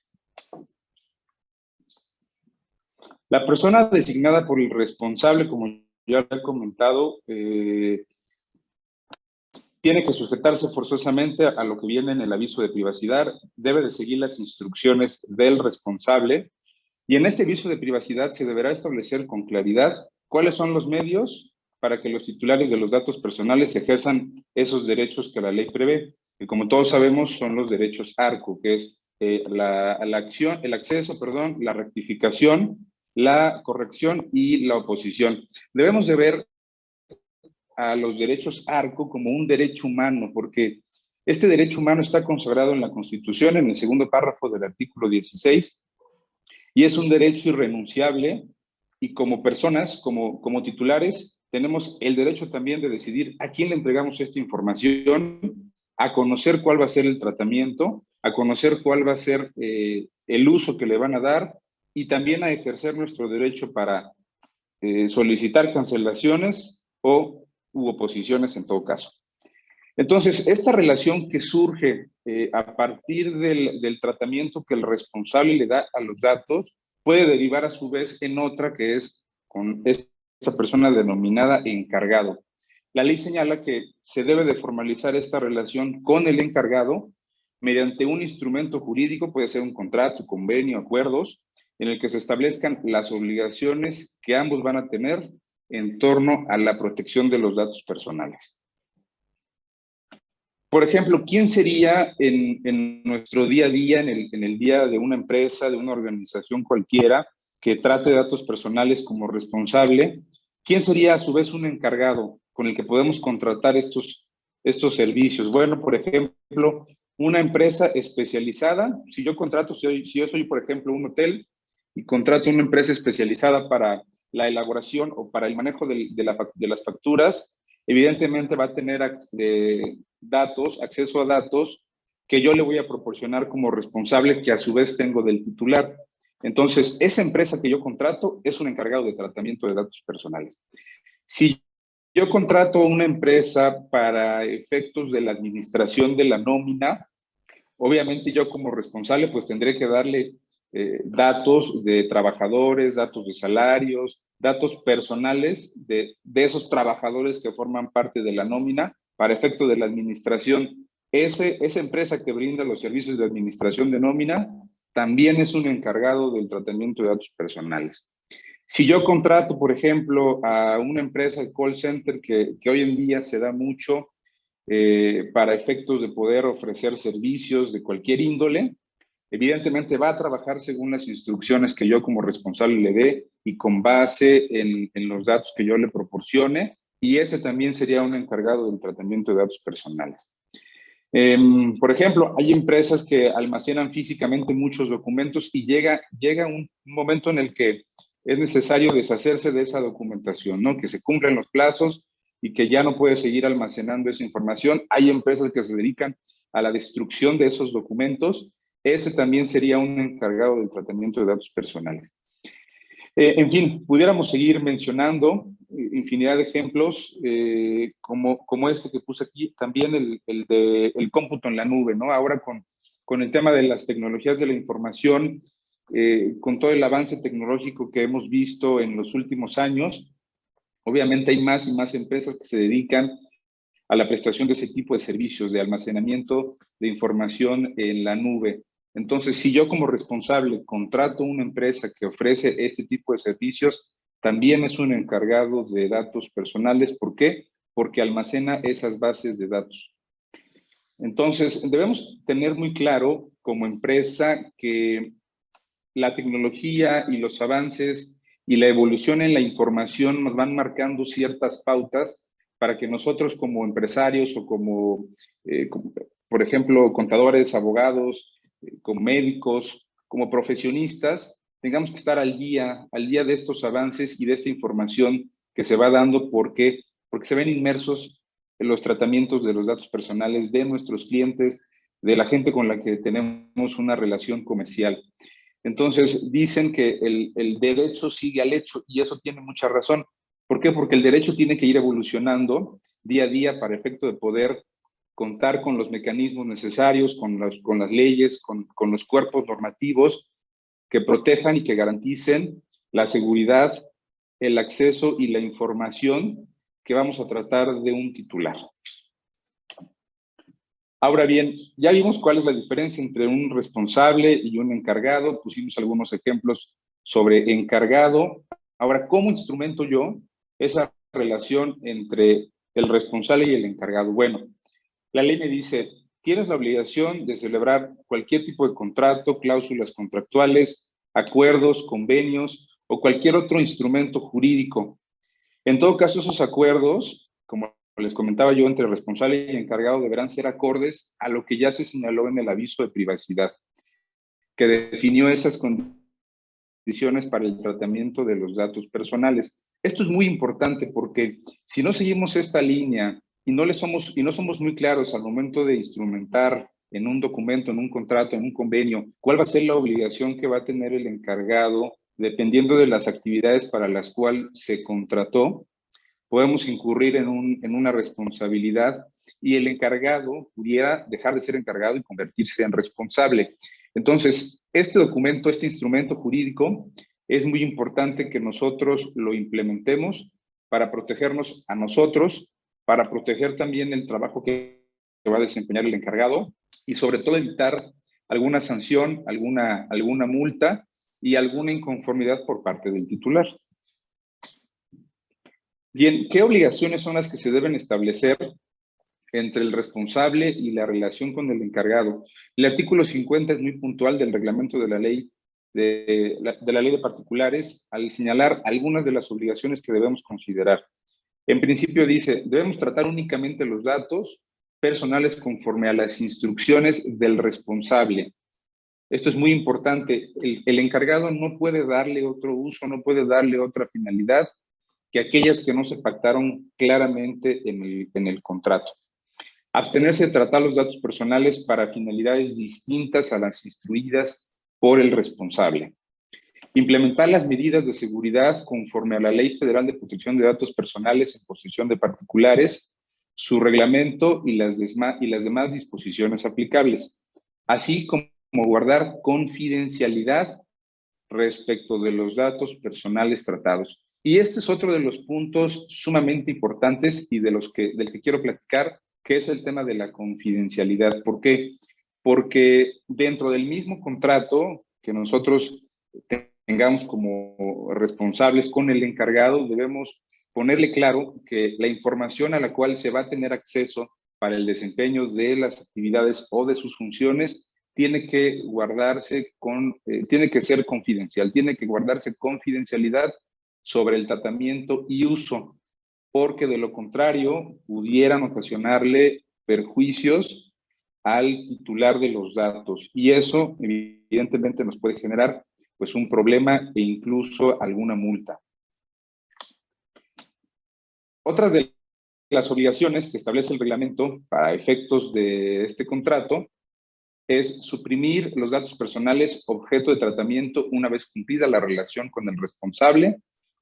La persona designada por el responsable, como ya he comentado, tiene que sujetarse forzosamente a lo que viene en el aviso de privacidad, debe de seguir las instrucciones del responsable y en este aviso de privacidad se deberá establecer con claridad cuáles son los medios para que los titulares de los datos personales ejerzan esos derechos que la ley prevé, que como todos sabemos son los derechos ARCO, que es el acceso, la rectificación, la corrección y la oposición. Debemos de ver a los derechos ARCO como un derecho humano, porque este derecho humano está consagrado en la Constitución, en el segundo párrafo del artículo 16, y es un derecho irrenunciable, y como personas, como titulares, tenemos el derecho también de decidir a quién le entregamos esta información, a conocer cuál va a ser el tratamiento, a conocer cuál va a ser el uso que le van a dar, y también a ejercer nuestro derecho para solicitar cancelaciones u oposiciones en todo caso. Entonces, esta relación que surge a partir del tratamiento que el responsable le da a los datos puede derivar a su vez en otra que es con esta persona denominada encargado. La ley señala que se debe de formalizar esta relación con el encargado mediante un instrumento jurídico, puede ser un contrato, convenio, acuerdos, en el que se establezcan las obligaciones que ambos van a tener en torno a la protección de los datos personales. Por ejemplo, ¿quién sería en nuestro día a día, en el día de una empresa, de una organización cualquiera, que trate datos personales como responsable? ¿Quién sería a su vez un encargado con el que podemos contratar estos servicios? Bueno, por ejemplo, una empresa especializada. Si yo contrato, si yo soy, por ejemplo, un hotel y contrato una empresa especializada para la elaboración o para el manejo de las facturas, evidentemente va a tener acceso a datos que yo le voy a proporcionar como responsable, que a su vez tengo del titular. Entonces, esa empresa que yo contrato es un encargado de tratamiento de datos personales. Si yo contrato una empresa para efectos de la administración de la nómina, obviamente yo como responsable pues tendré que darle datos de trabajadores, datos de salarios, datos personales de esos trabajadores que forman parte de la nómina para efecto de la administración. Esa empresa que brinda los servicios de administración de nómina también es un encargado del tratamiento de datos personales. Si yo contrato, por ejemplo, a una empresa de call center que hoy en día se da mucho para efectos de poder ofrecer servicios de cualquier índole, evidentemente va a trabajar según las instrucciones que yo como responsable le dé y con base en los datos que yo le proporcione, y ese también sería un encargado del tratamiento de datos personales. Por ejemplo, hay empresas que almacenan físicamente muchos documentos y llega un momento en el que es necesario deshacerse de esa documentación, ¿no? Que se cumplen los plazos y que ya no puede seguir almacenando esa información. Hay empresas que se dedican a la destrucción de esos documentos. Ese también sería un encargado del tratamiento de datos personales. En fin, pudiéramos seguir mencionando infinidad de ejemplos, como este que puse aquí, también el cómputo en la nube, ¿no? Ahora con el tema de las tecnologías de la información, con todo el avance tecnológico que hemos visto en los últimos años, obviamente hay más y más empresas que se dedican a la prestación de ese tipo de servicios, de almacenamiento de información en la nube. Entonces, si yo como responsable contrato una empresa que ofrece este tipo de servicios, también es un encargado de datos personales. ¿Por qué? Porque almacena esas bases de datos. Entonces, debemos tener muy claro como empresa que la tecnología y los avances y la evolución en la información nos van marcando ciertas pautas para que nosotros como empresarios o como por ejemplo, contadores, abogados, como médicos, como profesionistas, tengamos que estar al día de estos avances y de esta información que se va dando. ¿Por qué? Porque se ven inmersos los tratamientos de los datos personales de nuestros clientes, de la gente con la que tenemos una relación comercial. Entonces, dicen que el derecho sigue al hecho, y eso tiene mucha razón. ¿Por qué? Porque el derecho tiene que ir evolucionando día a día para efecto de poder contar con los mecanismos necesarios, con las leyes, con los cuerpos normativos que protejan y que garanticen la seguridad, el acceso y la información que vamos a tratar de un titular. Ahora bien, ya vimos cuál es la diferencia entre un responsable y un encargado. Pusimos algunos ejemplos sobre encargado. Ahora, ¿cómo instrumento yo esa relación entre el responsable y el encargado? Bueno, la ley me dice, tienes la obligación de celebrar cualquier tipo de contrato, cláusulas contractuales, acuerdos, convenios o cualquier otro instrumento jurídico. En todo caso, esos acuerdos, como les comentaba yo, entre responsable y encargado deberán ser acordes a lo que ya se señaló en el aviso de privacidad, que definió esas condiciones para el tratamiento de los datos personales. Esto es muy importante porque si no seguimos esta línea y no somos muy claros al momento de instrumentar en un documento, en un contrato, en un convenio, cuál va a ser la obligación que va a tener el encargado, dependiendo de las actividades para las cuales se contrató, podemos incurrir en una responsabilidad y el encargado pudiera dejar de ser encargado y convertirse en responsable. Entonces, este documento, este instrumento jurídico, es muy importante que nosotros lo implementemos para protegernos a nosotros, para proteger también el trabajo que va a desempeñar el encargado y sobre todo evitar alguna sanción, alguna multa y alguna inconformidad por parte del titular. Bien, ¿qué obligaciones son las que se deben establecer entre el responsable y la relación con el encargado? El artículo 50 es muy puntual del reglamento de la ley de la ley de particulares al señalar algunas de las obligaciones que debemos considerar. En principio dice, debemos tratar únicamente los datos personales conforme a las instrucciones del responsable. Esto es muy importante. El encargado no puede darle otro uso, no puede darle otra finalidad que aquellas que no se pactaron claramente en el contrato. Abstenerse de tratar los datos personales para finalidades distintas a las instruidas por el responsable. Implementar las medidas de seguridad conforme a la Ley Federal de Protección de Datos Personales en posesión de particulares, su reglamento y las demás disposiciones aplicables, así como guardar confidencialidad respecto de los datos personales tratados. Y este es otro de los puntos sumamente importantes y del que quiero platicar, que es el tema de la confidencialidad. ¿Por qué? Porque dentro del mismo contrato que nosotros tengamos como responsables con el encargado, debemos ponerle claro que la información a la cual se va a tener acceso para el desempeño de las actividades o de sus funciones tiene que tiene que ser confidencial, tiene que guardarse confidencialidad sobre el tratamiento y uso, porque de lo contrario pudieran ocasionarle perjuicios al titular de los datos y eso evidentemente nos puede generar pues un problema e incluso alguna multa. Otras de las obligaciones que establece el reglamento para efectos de este contrato es suprimir los datos personales objeto de tratamiento una vez cumplida la relación con el responsable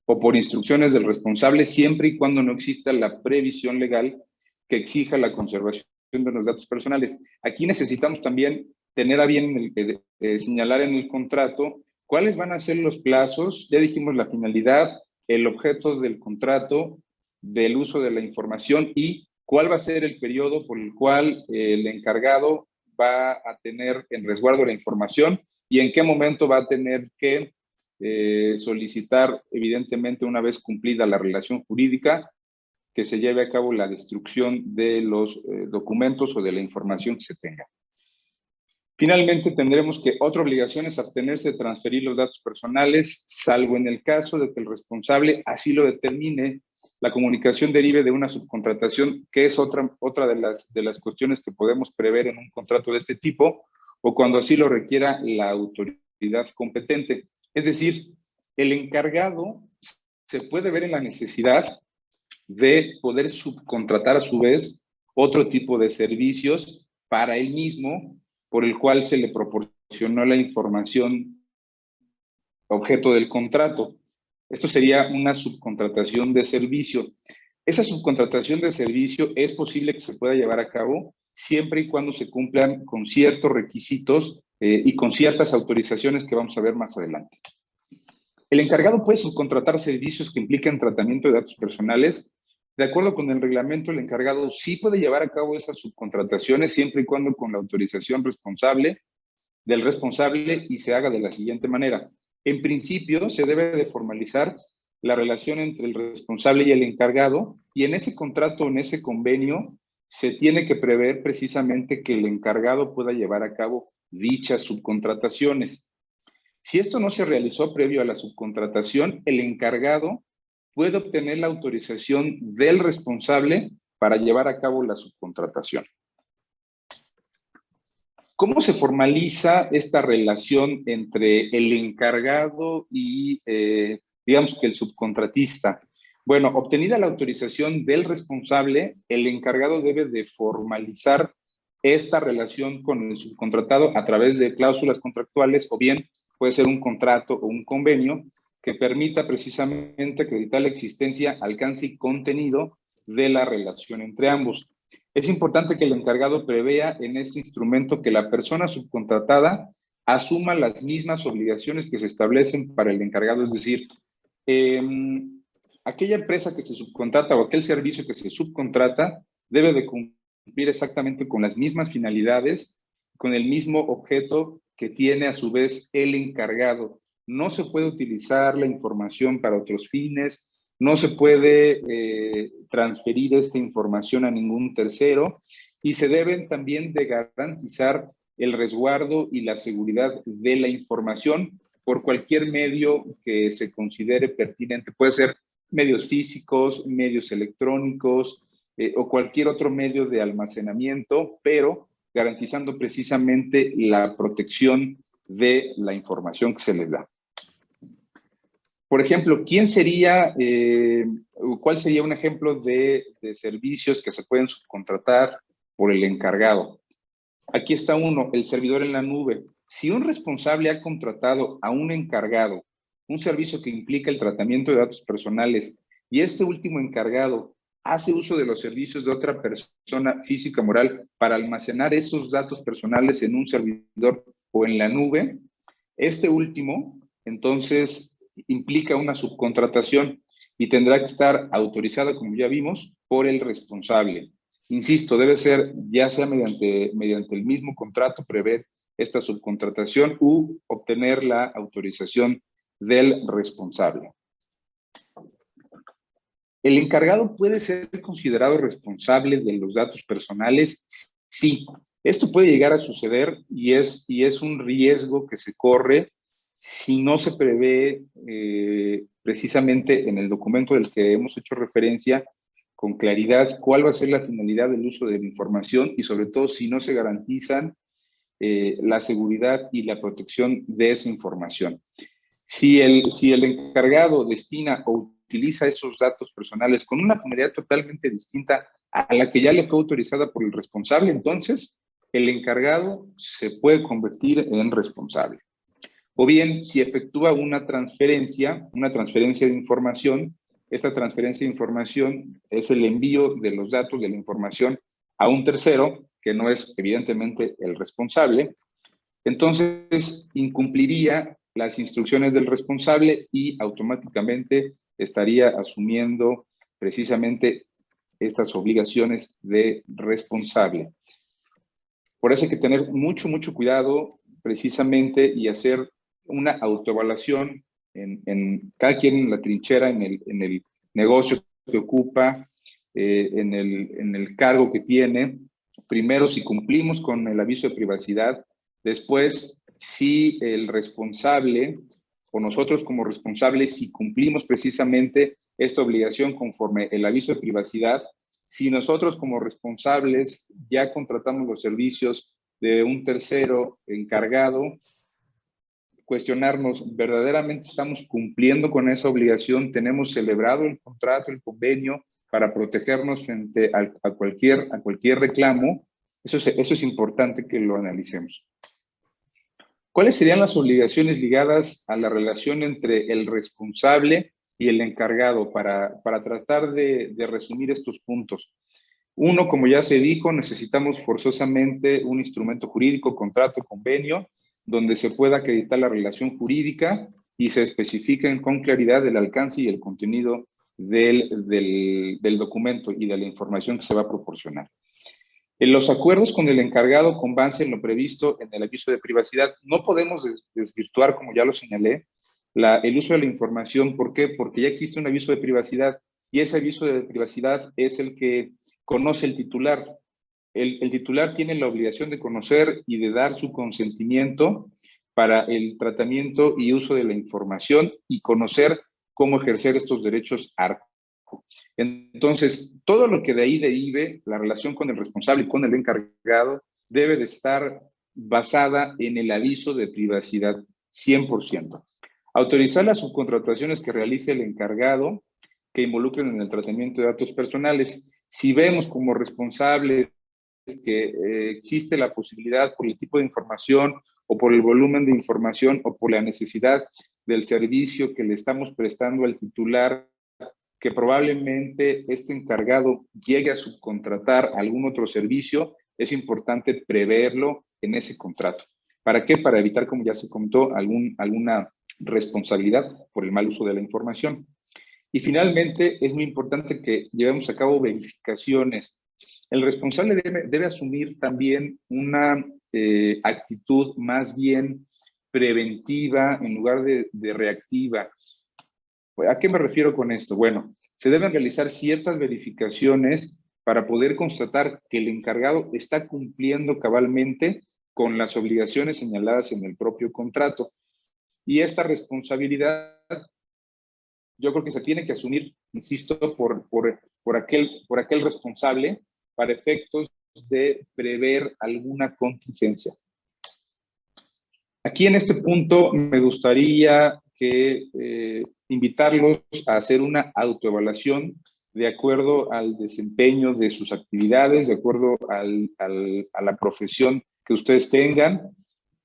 o por instrucciones del responsable, siempre y cuando no exista la previsión legal que exija la conservación de los datos personales. Aquí necesitamos también tener a bien señalar en el contrato cuáles van a ser los plazos, ya dijimos la finalidad, el objeto del contrato, del uso de la información y cuál va a ser el periodo por el cual el encargado va a tener en resguardo la información y en qué momento va a tener que solicitar, evidentemente, una vez cumplida la relación jurídica, que se lleve a cabo la destrucción de los documentos o de la información que se tenga. Finalmente, tendremos que otra obligación es abstenerse de transferir los datos personales, salvo en el caso de que el responsable así lo determine, la comunicación derive de una subcontratación, que es otra de las cuestiones que podemos prever en un contrato de este tipo, o cuando así lo requiera la autoridad competente. Es decir, el encargado se puede ver en la necesidad de poder subcontratar a su vez otro tipo de servicios para él mismo, por el cual se le proporcionó la información objeto del contrato. Esto sería una subcontratación de servicio. Esa subcontratación de servicio es posible que se pueda llevar a cabo siempre y cuando se cumplan con ciertos requisitos y con ciertas autorizaciones que vamos a ver más adelante. El encargado puede subcontratar servicios que impliquen tratamiento de datos personales. De acuerdo con el reglamento, el encargado sí puede llevar a cabo esas subcontrataciones siempre y cuando con la autorización del responsable y se haga de la siguiente manera. En principio, se debe de formalizar la relación entre el responsable y el encargado, y en ese contrato, en ese convenio, se tiene que prever precisamente que el encargado pueda llevar a cabo dichas subcontrataciones. Si esto no se realizó previo a la subcontratación, el encargado puede obtener la autorización del responsable para llevar a cabo la subcontratación. ¿Cómo se formaliza esta relación entre el encargado y, digamos que el subcontratista? Bueno, obtenida la autorización del responsable, el encargado debe de formalizar esta relación con el subcontratado a través de cláusulas contractuales, o bien puede ser un contrato o un convenio que permita precisamente acreditar la existencia, alcance y contenido de la relación entre ambos. Es importante que el encargado prevea en este instrumento que la persona subcontratada asuma las mismas obligaciones que se establecen para el encargado, es decir, aquella empresa que se subcontrata o aquel servicio que se subcontrata debe de cumplir exactamente con las mismas finalidades, con el mismo objeto que tiene a su vez el encargado. No se puede utilizar la información para otros fines, no se puede transferir esta información a ningún tercero y se deben también de garantizar el resguardo y la seguridad de la información por cualquier medio que se considere pertinente. Puede ser medios físicos, medios electrónicos o cualquier otro medio de almacenamiento, pero garantizando precisamente la protección de la información que se les da. Por ejemplo, ¿cuál sería un ejemplo de servicios que se pueden subcontratar por el encargado? Aquí está uno, el servidor en la nube. Si un responsable ha contratado a un encargado un servicio que implica el tratamiento de datos personales y este último encargado hace uso de los servicios de otra persona física o moral para almacenar esos datos personales en un servidor o en la nube, este último, entonces, implica una subcontratación y tendrá que estar autorizada, como ya vimos, por el responsable. Insisto, debe ser ya sea mediante el mismo contrato prever esta subcontratación u obtener la autorización del responsable. ¿El encargado puede ser considerado responsable de los datos personales? Sí. Esto puede llegar a suceder y es un riesgo que se corre si no se prevé precisamente en el documento del que hemos hecho referencia con claridad cuál va a ser la finalidad del uso de la información y sobre todo si no se garantizan la seguridad y la protección de esa información. Si el encargado destina o utiliza esos datos personales con una finalidad totalmente distinta a la que ya le fue autorizada por el responsable, entonces el encargado se puede convertir en responsable. O bien, si efectúa una transferencia de información, esta transferencia de información es el envío de los datos de la información a un tercero, que no es evidentemente el responsable, entonces incumpliría las instrucciones del responsable y automáticamente estaría asumiendo precisamente estas obligaciones de responsable. Por eso hay que tener mucho cuidado precisamente y hacer una autoevaluación en cada quien en la trinchera, en el negocio que ocupa, en el cargo que tiene. Primero, si cumplimos con el aviso de privacidad. Después, si el responsable o nosotros como responsables, si cumplimos precisamente esta obligación conforme el aviso de privacidad. Si nosotros como responsables ya contratamos los servicios de un tercero encargado, cuestionarnos, ¿verdaderamente estamos cumpliendo con esa obligación? ¿Tenemos celebrado el contrato, el convenio para protegernos frente a cualquier reclamo. Eso es importante que lo analicemos. ¿Cuáles serían las obligaciones ligadas a la relación entre el responsable y el encargado para tratar de resumir estos puntos? Uno, como ya se dijo, necesitamos forzosamente un instrumento jurídico, contrato, convenio, donde se pueda acreditar la relación jurídica y se especifiquen con claridad el alcance y el contenido del documento y de la información que se va a proporcionar. En los acuerdos con el encargado con base en lo previsto en el aviso de privacidad, no podemos desvirtuar, como ya lo señalé, el uso de la información. ¿Por qué? Porque ya existe un aviso de privacidad y ese aviso de privacidad es el que conoce el titular. El titular tiene la obligación de conocer y de dar su consentimiento para el tratamiento y uso de la información y conocer cómo ejercer estos derechos ARCO. Entonces, todo lo que de ahí derive, la relación con el responsable y con el encargado, debe de estar basada en el aviso de privacidad 100%. Autorizar las subcontrataciones que realice el encargado que involucren en el tratamiento de datos personales. Si vemos como responsables que existe la posibilidad por el tipo de información o por el volumen de información o por la necesidad del servicio que le estamos prestando al titular, que probablemente este encargado llegue a subcontratar algún otro servicio, es importante preverlo en ese contrato. ¿Para qué? Para evitar, como ya se comentó, alguna responsabilidad por el mal uso de la información. Y finalmente, es muy importante que llevemos a cabo verificaciones. El responsable debe asumir también una actitud más bien preventiva en lugar de reactiva. ¿A qué me refiero con esto? Bueno, se deben realizar ciertas verificaciones para poder constatar que el encargado está cumpliendo cabalmente con las obligaciones señaladas en el propio contrato. Y esta responsabilidad yo creo que se tiene que asumir, insisto, por aquel responsable para efectos de prever alguna contingencia. Aquí en este punto me gustaría invitarlos a hacer una autoevaluación de acuerdo al desempeño de sus actividades, de acuerdo a la profesión que ustedes tengan,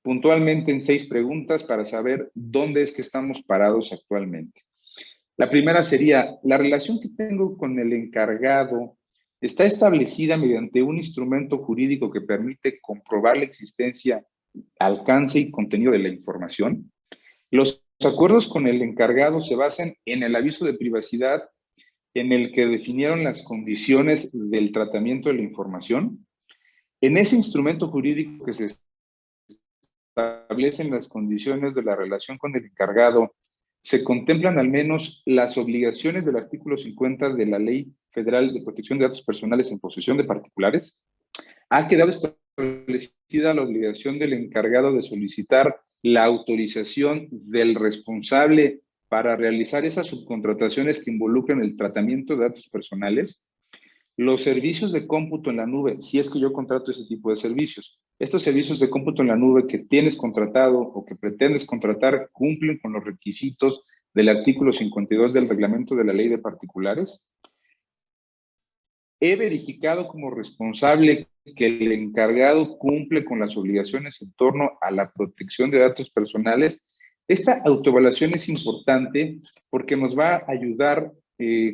puntualmente en 6 preguntas para saber dónde es que estamos parados actualmente. La primera sería, ¿la relación que tengo con el encargado está establecida mediante un instrumento jurídico que permite comprobar la existencia, alcance y contenido de la información? Los acuerdos con el encargado se basan en el aviso de privacidad en el que definieron las condiciones del tratamiento de la información. En ese instrumento jurídico que se establecen las condiciones de la relación con el encargado, se contemplan al menos las obligaciones del artículo 50 de la Ley Federal de Protección de Datos Personales en posesión de particulares. Ha quedado establecida la obligación del encargado de solicitar la autorización del responsable para realizar esas subcontrataciones que involucran el tratamiento de datos personales. Los servicios de cómputo en la nube, si es que yo contrato ese tipo de servicios, estos servicios de cómputo en la nube que tienes contratado o que pretendes contratar cumplen con los requisitos del artículo 52 del reglamento de la ley de particulares. He verificado como responsable que el encargado cumple con las obligaciones en torno a la protección de datos personales. Esta autoevaluación es importante porque nos va a ayudar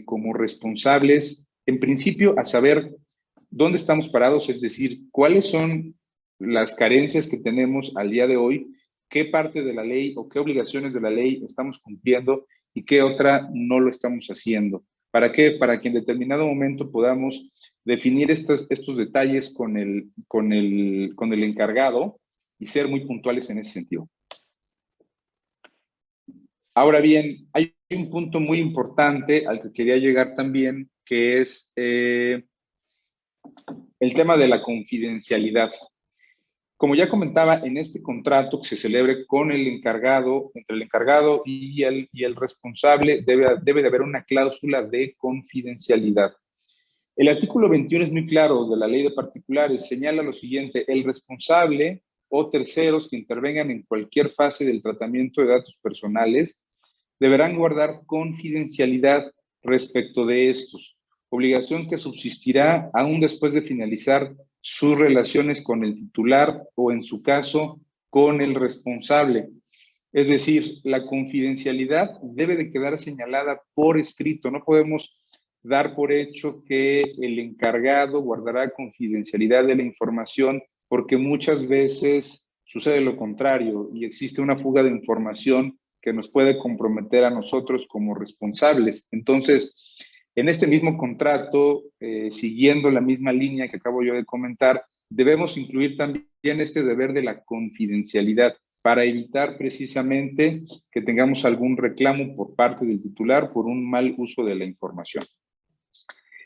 como responsables, en principio, a saber dónde estamos parados, es decir, cuáles son las carencias que tenemos al día de hoy, qué parte de la ley o qué obligaciones de la ley estamos cumpliendo y qué otra no lo estamos haciendo. ¿Para qué? Para que en determinado momento podamos definir estos detalles con el encargado y ser muy puntuales en ese sentido. Ahora bien, hay un punto muy importante al que quería llegar también, que es el tema de la confidencialidad. Como ya comentaba, en este contrato que se celebre con el encargado, entre el encargado y el responsable, debe de haber una cláusula de confidencialidad. El artículo 21 es muy claro de la ley de particulares, señala lo siguiente: el responsable o terceros que intervengan en cualquier fase del tratamiento de datos personales deberán guardar confidencialidad respecto de estos. obligación que subsistirá aún después de finalizar sus relaciones con el titular o, en su caso, con el responsable. Es decir, la confidencialidad debe de quedar señalada por escrito. No podemos dar por hecho que el encargado guardará confidencialidad de la información, porque muchas veces sucede lo contrario y existe una fuga de información que nos puede comprometer a nosotros como responsables. Entonces, en este mismo contrato, siguiendo la misma línea que acabo yo de comentar, debemos incluir también este deber de la confidencialidad para evitar precisamente que tengamos algún reclamo por parte del titular por un mal uso de la información.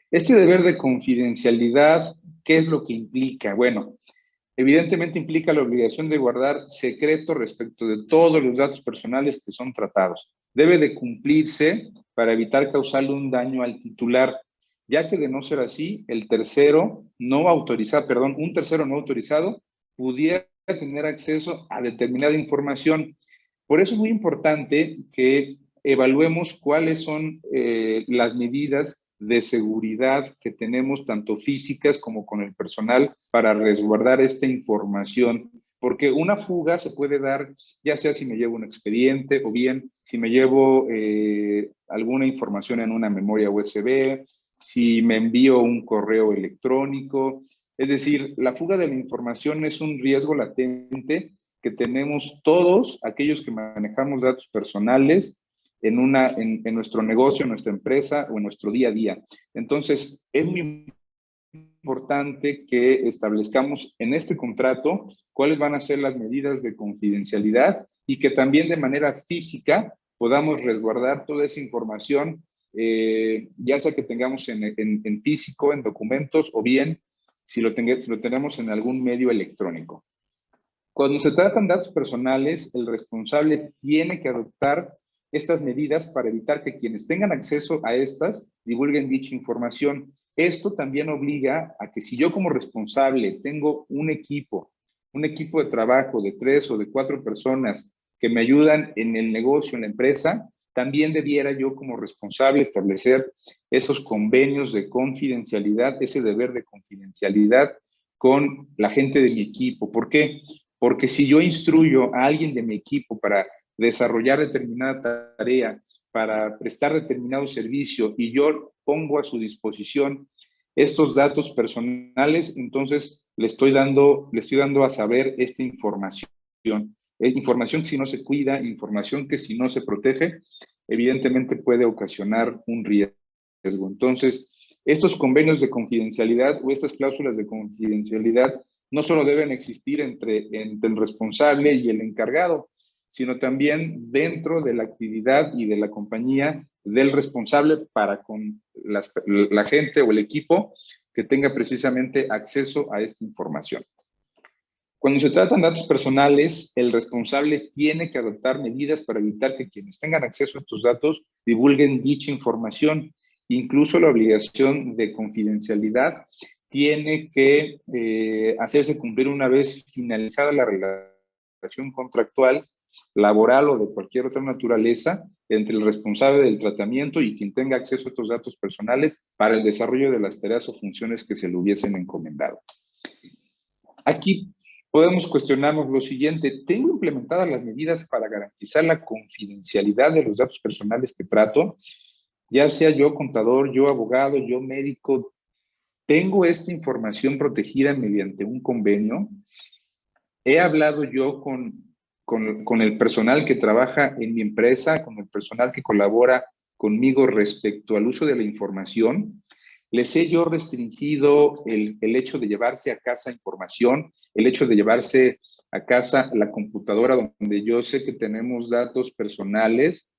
Este deber de confidencialidad, ¿qué es lo que implica? Bueno, evidentemente implica la obligación de guardar secreto respecto de todos los datos personales que son tratados. Debe de cumplirse para evitar causarle un daño al titular, ya que de no ser así, un tercero no autorizado pudiera tener acceso a determinada información. Por eso es muy importante que evaluemos cuáles son las medidas de seguridad que tenemos, tanto físicas como con el personal, para resguardar esta información. Porque una fuga se puede dar, ya sea si me llevo un expediente o bien si me llevo alguna información en una memoria USB, si me envío un correo electrónico. Es decir, la fuga de la información es un riesgo latente que tenemos todos aquellos que manejamos datos personales en nuestro negocio, en nuestra empresa o en nuestro día a día. Entonces, es muy importante que establezcamos en este contrato cuáles van a ser las medidas de confidencialidad y que también de manera física podamos resguardar toda esa información, ya sea que tengamos en físico, en documentos, o bien si lo tenemos en algún medio electrónico. Cuando se tratan de datos personales, el responsable tiene que adoptar estas medidas para evitar que quienes tengan acceso a estas divulguen dicha información. Esto también obliga a que si yo como responsable tengo un equipo de trabajo de 3 o de 4 personas que me ayudan en el negocio, en la empresa, también debiera yo como responsable establecer esos convenios de confidencialidad, ese deber de confidencialidad con la gente de mi equipo. ¿Por qué? Porque si yo instruyo a alguien de mi equipo para desarrollar determinada tarea, para prestar determinado servicio y yo pongo a su disposición estos datos personales, entonces le estoy dando a saber esta información. Información que si no se cuida, información que si no se protege, evidentemente puede ocasionar un riesgo. Entonces, estos convenios de confidencialidad o estas cláusulas de confidencialidad no solo deben existir entre el responsable y el encargado, sino también dentro de la actividad y de la compañía del responsable para con la gente o el equipo que tenga precisamente acceso a esta información. Cuando se tratan de datos personales, el responsable tiene que adoptar medidas para evitar que quienes tengan acceso a estos datos divulguen dicha información. Incluso la obligación de confidencialidad tiene que hacerse cumplir una vez finalizada la relación contractual, laboral o de cualquier otra naturaleza entre el responsable del tratamiento y quien tenga acceso a estos datos personales para el desarrollo de las tareas o funciones que se le hubiesen encomendado. Aquí podemos cuestionarnos lo siguiente: ¿tengo implementadas las medidas para garantizar la confidencialidad de los datos personales que trato? Ya sea yo contador, yo abogado, yo médico, ¿tengo esta información protegida mediante un convenio? ¿He hablado yo con el personal que trabaja en mi empresa, con el personal que colabora conmigo respecto al uso de la información? ¿Les he yo restringido el hecho de llevarse a casa información, el hecho de llevarse a casa la computadora donde yo sé que tenemos datos personales?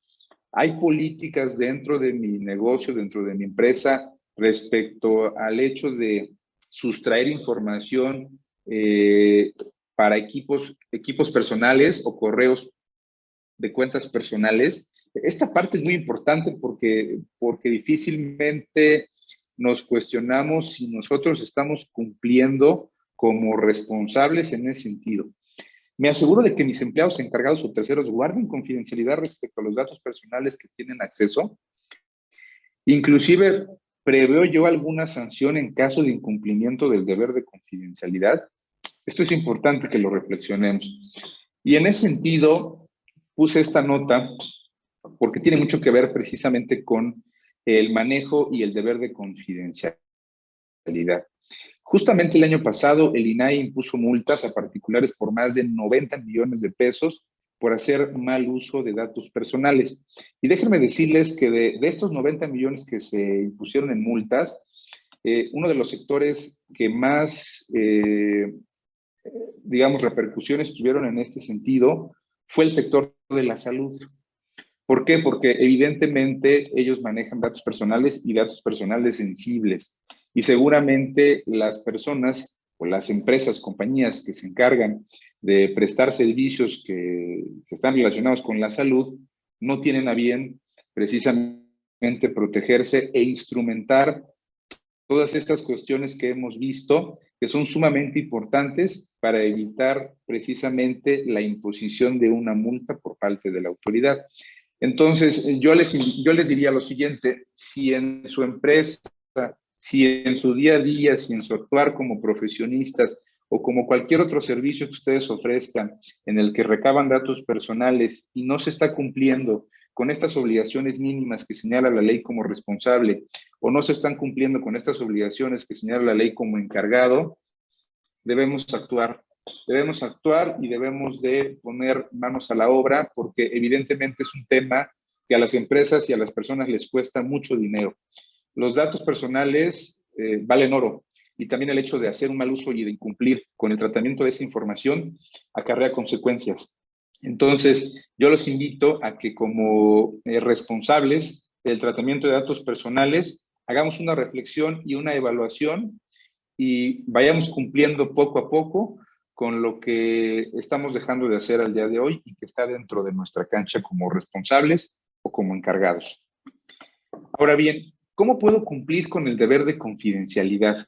¿Hay políticas dentro de mi negocio, dentro de mi empresa, respecto al hecho de sustraer información para equipos personales o correos de cuentas personales? Esta parte es muy importante porque difícilmente nos cuestionamos si nosotros estamos cumpliendo como responsables en ese sentido. Me aseguro de que mis empleados encargados o terceros guarden confidencialidad respecto a los datos personales que tienen acceso. Inclusive ¿Preveo yo alguna sanción en caso de incumplimiento del deber de confidencialidad? Esto es importante que lo reflexionemos. Y en ese sentido, puse esta nota porque tiene mucho que ver precisamente con el manejo y el deber de confidencialidad. Justamente el año pasado, el INAI impuso multas a particulares por más de 90 millones de pesos por hacer mal uso de datos personales. Y déjenme decirles que de estos 90 millones que se impusieron en multas, uno de los sectores que más, digamos, repercusiones tuvieron en este sentido fue el sector de la salud. ¿Por qué? Porque evidentemente ellos manejan datos personales y datos personales sensibles. Y seguramente las personas o las empresas, compañías que se encargan de prestar servicios que están relacionados con la salud, no tienen a bien precisamente protegerse e instrumentar todas estas cuestiones que hemos visto, que son sumamente importantes para evitar precisamente la imposición de una multa por parte de la autoridad. Entonces, yo les diría lo siguiente: si en su empresa, si en su día a día, si en su actuar como profesionistas o como cualquier otro servicio que ustedes ofrezcan en el que recaban datos personales y no se está cumpliendo con estas obligaciones mínimas que señala la ley como responsable, o no se están cumpliendo con estas obligaciones que señala la ley como encargado, debemos actuar. Debemos actuar y debemos de poner manos a la obra, porque evidentemente es un tema que a las empresas y a las personas les cuesta mucho dinero. Los datos personales valen oro, y también el hecho de hacer un mal uso y de incumplir con el tratamiento de esa información acarrea consecuencias. Entonces, yo los invito a que como responsables del tratamiento de datos personales hagamos una reflexión y una evaluación y vayamos cumpliendo poco a poco con lo que estamos dejando de hacer al día de hoy y que está dentro de nuestra cancha como responsables o como encargados. Ahora bien, ¿cómo puedo cumplir con el deber de confidencialidad?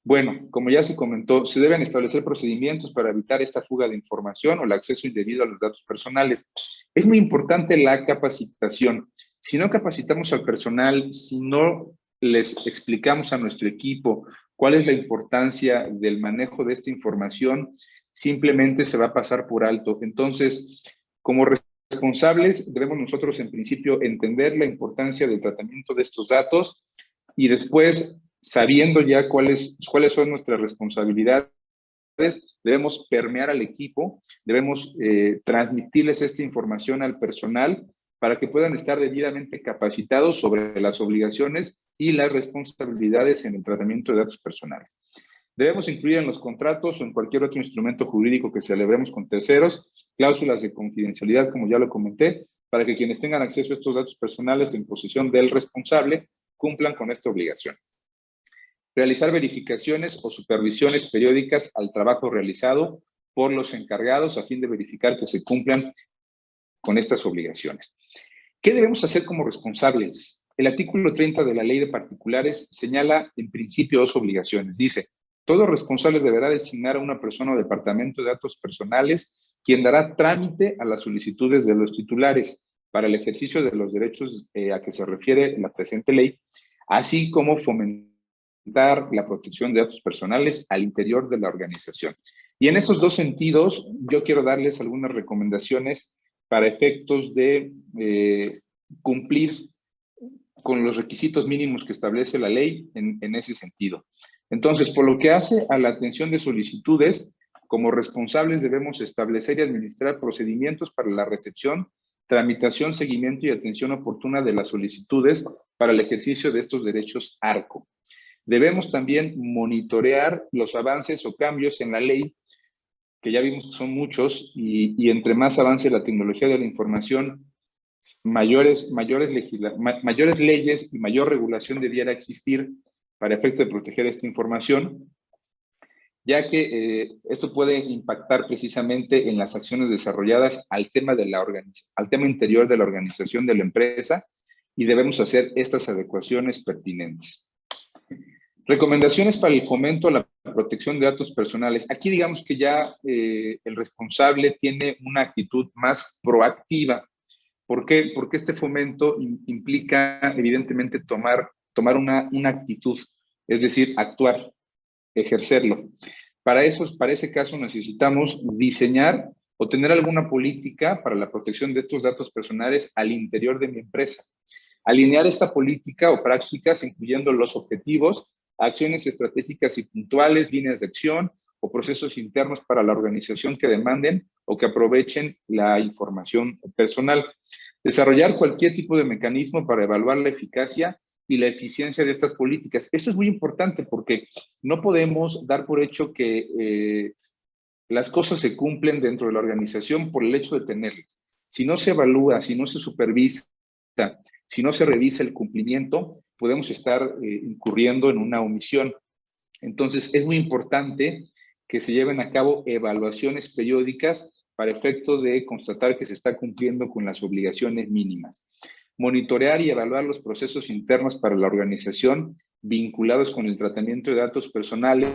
Bueno, como ya se comentó, se deben establecer procedimientos para evitar esta fuga de información o el acceso indebido a los datos personales. Es muy importante la capacitación. Si no capacitamos al personal, si no les explicamos a nuestro equipo cuál es la importancia del manejo de esta información, simplemente se va a pasar por alto. Entonces, como responsables, debemos nosotros en principio entender la importancia del tratamiento de estos datos y después, sabiendo ya cuáles son nuestras responsabilidades, debemos permear al equipo, debemos transmitirles esta información al personal para que puedan estar debidamente capacitados sobre las obligaciones y las responsabilidades en el tratamiento de datos personales. Debemos incluir en los contratos o en cualquier otro instrumento jurídico que celebremos con terceros cláusulas de confidencialidad, como ya lo comenté, para que quienes tengan acceso a estos datos personales en posesión del responsable cumplan con esta obligación. Realizar verificaciones o supervisiones periódicas al trabajo realizado por los encargados a fin de verificar que se cumplan con estas obligaciones. ¿Qué debemos hacer como responsables? El artículo 30 de la Ley de Particulares señala en principio dos obligaciones. Dice: todo responsable deberá designar a una persona o departamento de datos personales quien dará trámite a las solicitudes de los titulares para el ejercicio de los derechos a que se refiere la presente ley, así como fomentar la protección de datos personales al interior de la organización. Y en esos dos sentidos, yo quiero darles algunas recomendaciones para efectos de cumplir con los requisitos mínimos que establece la ley en ese sentido. Entonces, por lo que hace a la atención de solicitudes, como responsables debemos establecer y administrar procedimientos para la recepción, tramitación, seguimiento y atención oportuna de las solicitudes para el ejercicio de estos derechos ARCO. Debemos también monitorear los avances o cambios en la ley, que ya vimos que son muchos, y entre más avance la tecnología de la información, mayores leyes y mayor regulación debiera existir para efecto de proteger esta información, ya que esto puede impactar precisamente en las acciones desarrolladas al tema interior de la organización de la empresa, y debemos hacer estas adecuaciones pertinentes. Recomendaciones para el fomento a la protección de datos personales. Aquí digamos que ya el responsable tiene una actitud más proactiva. ¿Por qué? Porque este fomento implica evidentemente tomar tomar una actitud, es decir, actuar, ejercerlo. Para ese caso necesitamos diseñar o tener alguna política para la protección de estos datos personales al interior de mi empresa. Alinear esta política o prácticas, incluyendo los objetivos, acciones estratégicas y puntuales, líneas de acción o procesos internos para la organización que demanden o que aprovechen la información personal. Desarrollar cualquier tipo de mecanismo para evaluar la eficacia y la eficiencia de estas políticas. Esto es muy importante porque no podemos dar por hecho que las cosas se cumplen dentro de la organización por el hecho de tenerlas. Si no se evalúa, si no se supervisa, si no se revisa el cumplimiento, podemos estar incurriendo en una omisión. Entonces, es muy importante que se lleven a cabo evaluaciones periódicas para efecto de constatar que se está cumpliendo con las obligaciones mínimas. Monitorear y evaluar los procesos internos para la organización vinculados con el tratamiento de datos personales,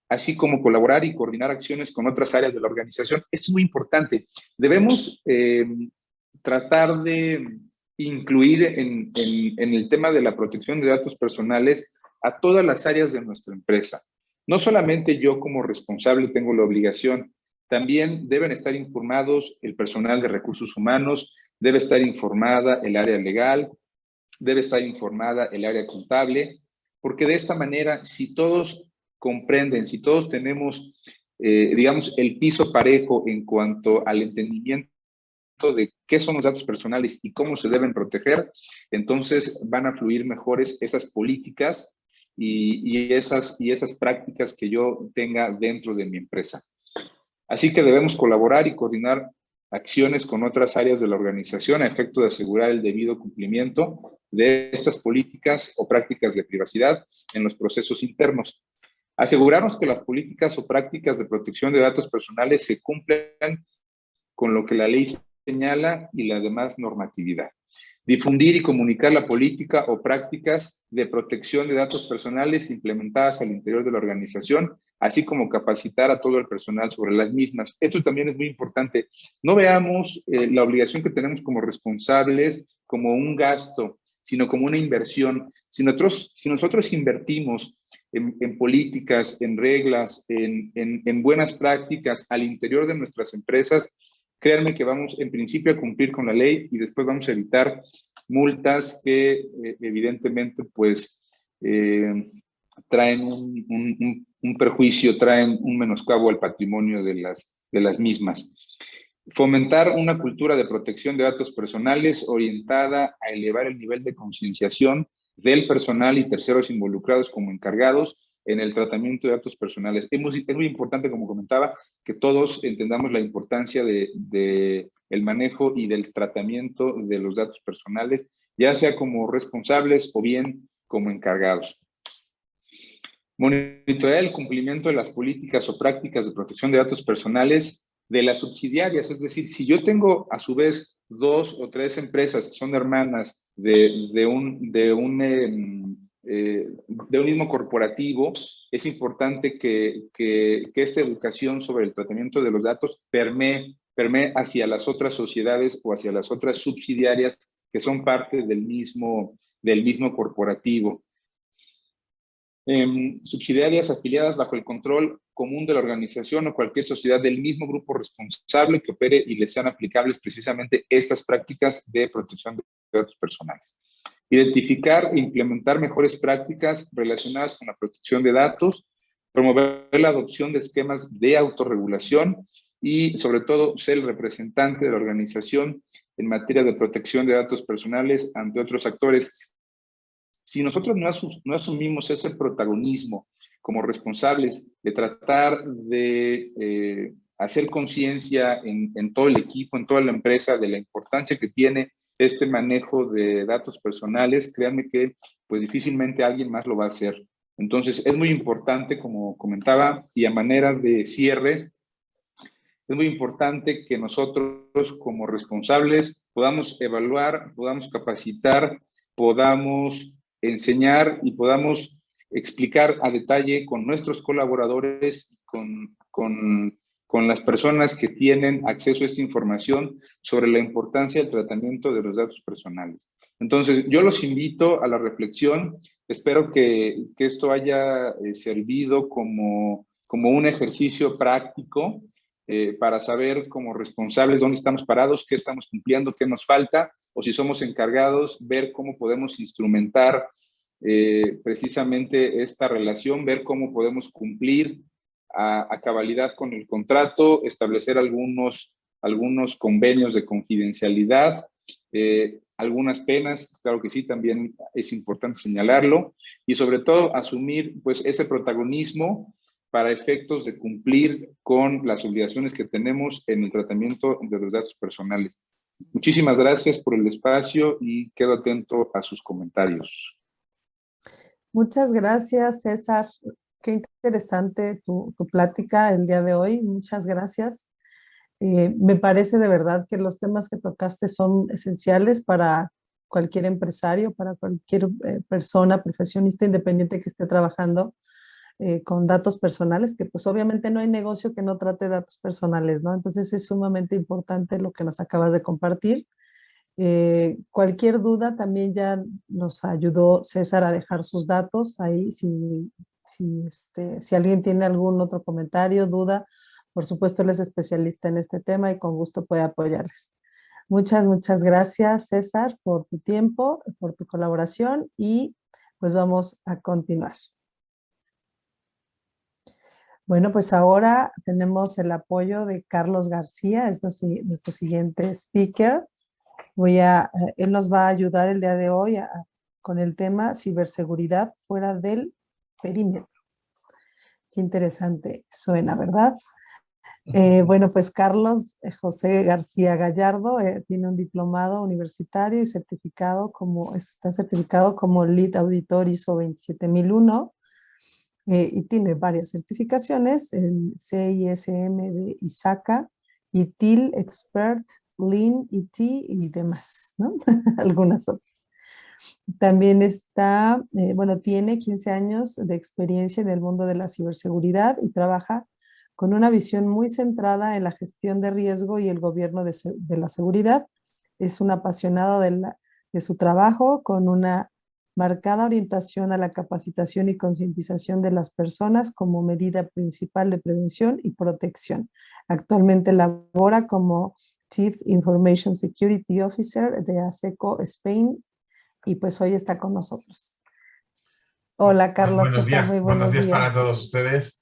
así como colaborar y coordinar acciones con otras áreas de la organización. Esto es muy importante. Debemos tratar de incluir en el tema de la protección de datos personales a todas las áreas de nuestra empresa. No solamente yo como responsable tengo la obligación, también deben estar informados el personal de recursos humanos, debe estar informada el área legal, debe estar informada el área contable, porque de esta manera, si todos comprenden, si todos tenemos, digamos, el piso parejo en cuanto al entendimiento de qué son los datos personales y cómo se deben proteger, entonces van a fluir mejores esas políticas y esas prácticas que yo tenga dentro de mi empresa. Así que debemos colaborar y coordinar acciones con otras áreas de la organización a efecto de asegurar el debido cumplimiento de estas políticas o prácticas de privacidad en los procesos internos. Asegurarnos que las políticas o prácticas de protección de datos personales se cumplan con lo que la ley señala y la demás normatividad. Difundir y comunicar la política o prácticas de protección de datos personales implementadas al interior de la organización, así como capacitar a todo el personal sobre las mismas. Esto también es muy importante. No veamos la obligación que tenemos como responsables como un gasto, sino como una inversión. Si nosotros invertimos en políticas, en reglas, en buenas prácticas al interior de nuestras empresas, créanme que vamos en principio a cumplir con la ley y después vamos a evitar multas que evidentemente pues traen un perjuicio, traen un menoscabo al patrimonio de las mismas. Fomentar una cultura de protección de datos personales orientada a elevar el nivel de concienciación del personal y terceros involucrados como encargados en el tratamiento de datos personales. Es muy importante, como comentaba, que todos entendamos la importancia del manejo y del tratamiento de los datos personales, ya sea como responsables o bien como encargados. Monitorear el cumplimiento de las políticas o prácticas de protección de datos personales de las subsidiarias, es decir, si yo tengo a su vez 2 o 3 empresas que son hermanas de un mismo corporativo, es importante que esta educación sobre el tratamiento de los datos permee hacia las otras sociedades o hacia las otras subsidiarias que son parte del mismo corporativo. Subsidiarias afiliadas bajo el control común de la organización o cualquier sociedad del mismo grupo responsable que opere y les sean aplicables precisamente estas prácticas de protección de datos personales. Identificar e implementar mejores prácticas relacionadas con la protección de datos, promover la adopción de esquemas de autorregulación y, sobre todo, ser el representante de la organización en materia de protección de datos personales ante otros actores. Si nosotros no asumimos ese protagonismo como responsables de tratar de hacer conciencia en todo el equipo, en toda la empresa, de la importancia que tiene este manejo de datos personales, créanme que pues difícilmente alguien más lo va a hacer. Entonces es muy importante, como comentaba, y a manera de cierre, es muy importante que nosotros como responsables podamos evaluar, podamos capacitar, podamos enseñar y podamos explicar a detalle con nuestros colaboradores, con las personas que tienen acceso a esta información sobre la importancia del tratamiento de los datos personales. Entonces, yo los invito a la reflexión. Espero que esto haya servido como un ejercicio práctico para saber como responsables dónde estamos parados, qué estamos cumpliendo, qué nos falta, o si somos encargados, ver cómo podemos instrumentar precisamente esta relación, ver cómo podemos cumplir a cabalidad con el contrato, establecer algunos convenios de confidencialidad, algunas penas, claro que sí, también es importante señalarlo, y sobre todo asumir pues ese protagonismo para efectos de cumplir con las obligaciones que tenemos en el tratamiento de los datos personales. Muchísimas gracias por el espacio y quedo atento a sus comentarios. Muchas gracias, César. Qué interesante tu plática el día de hoy. Muchas gracias. Me parece de verdad que los temas que tocaste son esenciales para cualquier empresario, para cualquier persona, profesionista independiente que esté trabajando con datos personales, que pues obviamente no hay negocio que no trate datos personales, ¿no? Entonces es sumamente importante lo que nos acabas de compartir. Cualquier duda también ya nos ayudó César a dejar sus datos ahí. Si alguien tiene algún otro comentario, duda, por supuesto él es especialista en este tema y con gusto puede apoyarles. Muchas gracias, César, por tu tiempo, por tu colaboración y pues vamos a continuar. Bueno, pues ahora tenemos el apoyo de Carlos García, es nuestro siguiente speaker. Él nos va a ayudar el día de hoy con el tema ciberseguridad fuera del perímetro. Qué interesante suena, ¿verdad? Bueno, pues Carlos José García Gallardo tiene un diplomado universitario y está certificado como Lead Auditor ISO 27001 y tiene varias certificaciones, el CISM de ISACA, ITIL Expert, Lean, IT y demás, ¿no? Algunas otras. También tiene 15 años de experiencia en el mundo de la ciberseguridad y trabaja con una visión muy centrada en la gestión de riesgo y el gobierno de la seguridad. Es un apasionado de su trabajo con una marcada orientación a la capacitación y concientización de las personas como medida principal de prevención y protección. Actualmente labora como Chief Information Security Officer de ASECO Spain y pues hoy está con nosotros. Hola Carlos, buenos días, muy buenos días para todos ustedes.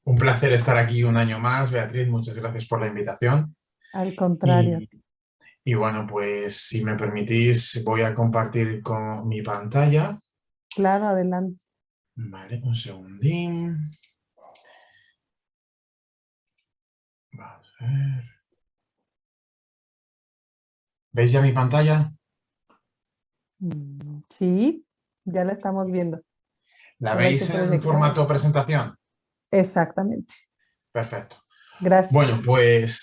Un placer estar aquí un año más. Beatriz, muchas gracias por la invitación. Al contrario. Y bueno, pues si me permitís voy a compartir con mi pantalla. Claro, adelante. Vale, un segundín. Vamos a ver. ¿Veis ya mi pantalla? Sí, ya la estamos viendo. ¿La veis en formato presentación? Exactamente. Perfecto. Gracias. Bueno, pues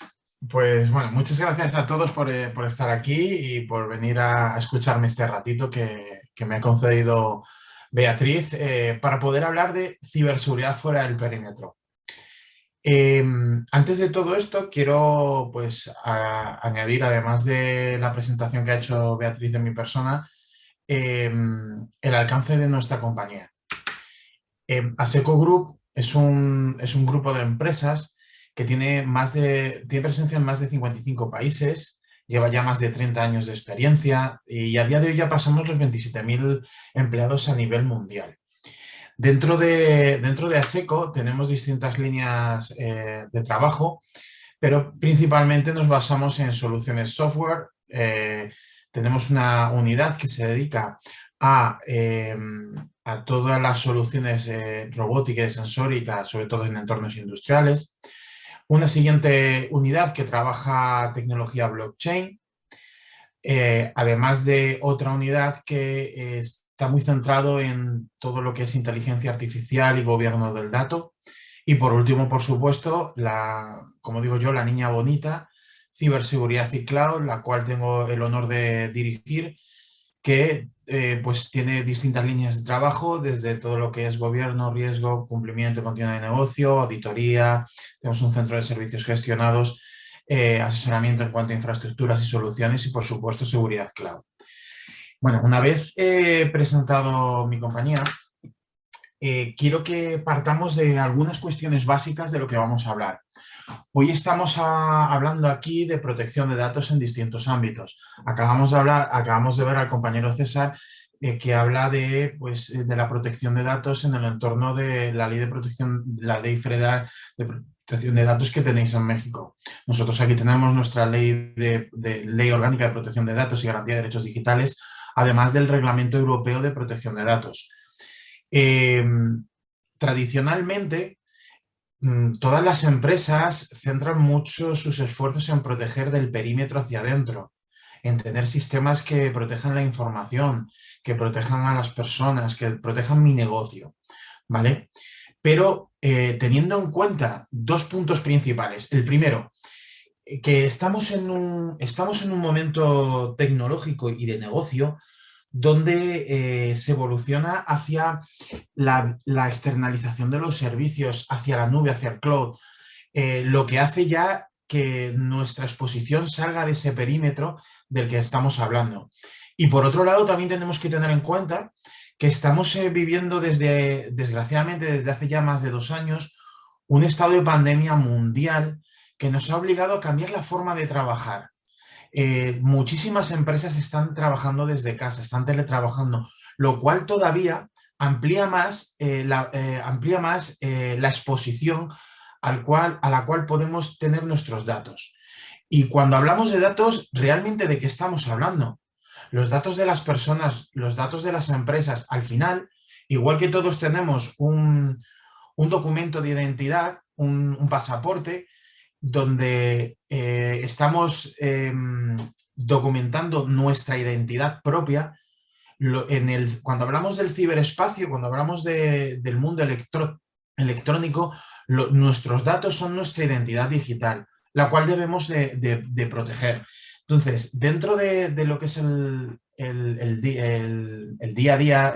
muchas gracias a todos por estar aquí y por venir a escucharme este ratito que me ha concedido Beatriz para poder hablar de ciberseguridad fuera del perímetro. Antes de todo esto, quiero pues añadir, además de la presentación que ha hecho Beatriz de mi persona, el alcance de nuestra compañía. ASECO Group es un grupo de empresas que tiene presencia en más de 55 países, lleva ya más de 30 años de experiencia y a día de hoy ya pasamos los 27.000 empleados a nivel mundial. Dentro de ASECO tenemos distintas líneas de trabajo, pero principalmente nos basamos en soluciones software. Tenemos una unidad que se dedica a todas las soluciones robótica y sensórica, sobre todo en entornos industriales. Una siguiente unidad que trabaja tecnología blockchain, además de otra unidad que está muy centrado en todo lo que es inteligencia artificial y gobierno del dato. Y por último, por supuesto, como digo yo, la niña bonita, ciberseguridad y cloud, la cual tengo el honor de dirigir, que pues tiene distintas líneas de trabajo, desde todo lo que es gobierno, riesgo, cumplimiento continuo de negocio, auditoría, tenemos un centro de servicios gestionados, asesoramiento en cuanto a infraestructuras y soluciones y, por supuesto, seguridad cloud. Bueno, una vez presentado mi compañía, quiero que partamos de algunas cuestiones básicas de lo que vamos a hablar. Hoy estamos hablando aquí de protección de datos en distintos ámbitos. Acabamos de ver al compañero César que habla pues, de la protección de datos en el entorno de la ley de protección, la ley federal de protección de datos que tenéis en México. Nosotros aquí tenemos nuestra ley ley orgánica de protección de datos y garantía de derechos digitales, además del Reglamento Europeo de Protección de Datos. Tradicionalmente, todas las empresas centran mucho sus esfuerzos en proteger del perímetro hacia adentro, en tener sistemas que protejan la información, que protejan a las personas, que protejan mi negocio, ¿vale? Pero teniendo en cuenta dos puntos principales. El primero, que estamos en un momento tecnológico y de negocio donde se evoluciona hacia la externalización de los servicios, hacia la nube, hacia el cloud, lo que hace ya que nuestra exposición salga de ese perímetro del que estamos hablando. Y por otro lado, también tenemos que tener en cuenta que estamos viviendo desgraciadamente, desde hace ya más de 2 años, un estado de pandemia mundial que nos ha obligado a cambiar la forma de trabajar. Muchísimas empresas están trabajando desde casa, están teletrabajando, lo cual todavía amplía más la exposición a la cual podemos tener nuestros datos. Y cuando hablamos de datos, ¿realmente de qué estamos hablando? Los datos de las personas, los datos de las empresas, al final, igual que todos tenemos un documento de identidad, un pasaporte, donde estamos documentando nuestra identidad propia. Cuando hablamos del ciberespacio, cuando hablamos del mundo electrónico, nuestros datos son nuestra identidad digital, la cual debemos de proteger. Entonces, dentro de lo que es el día a día,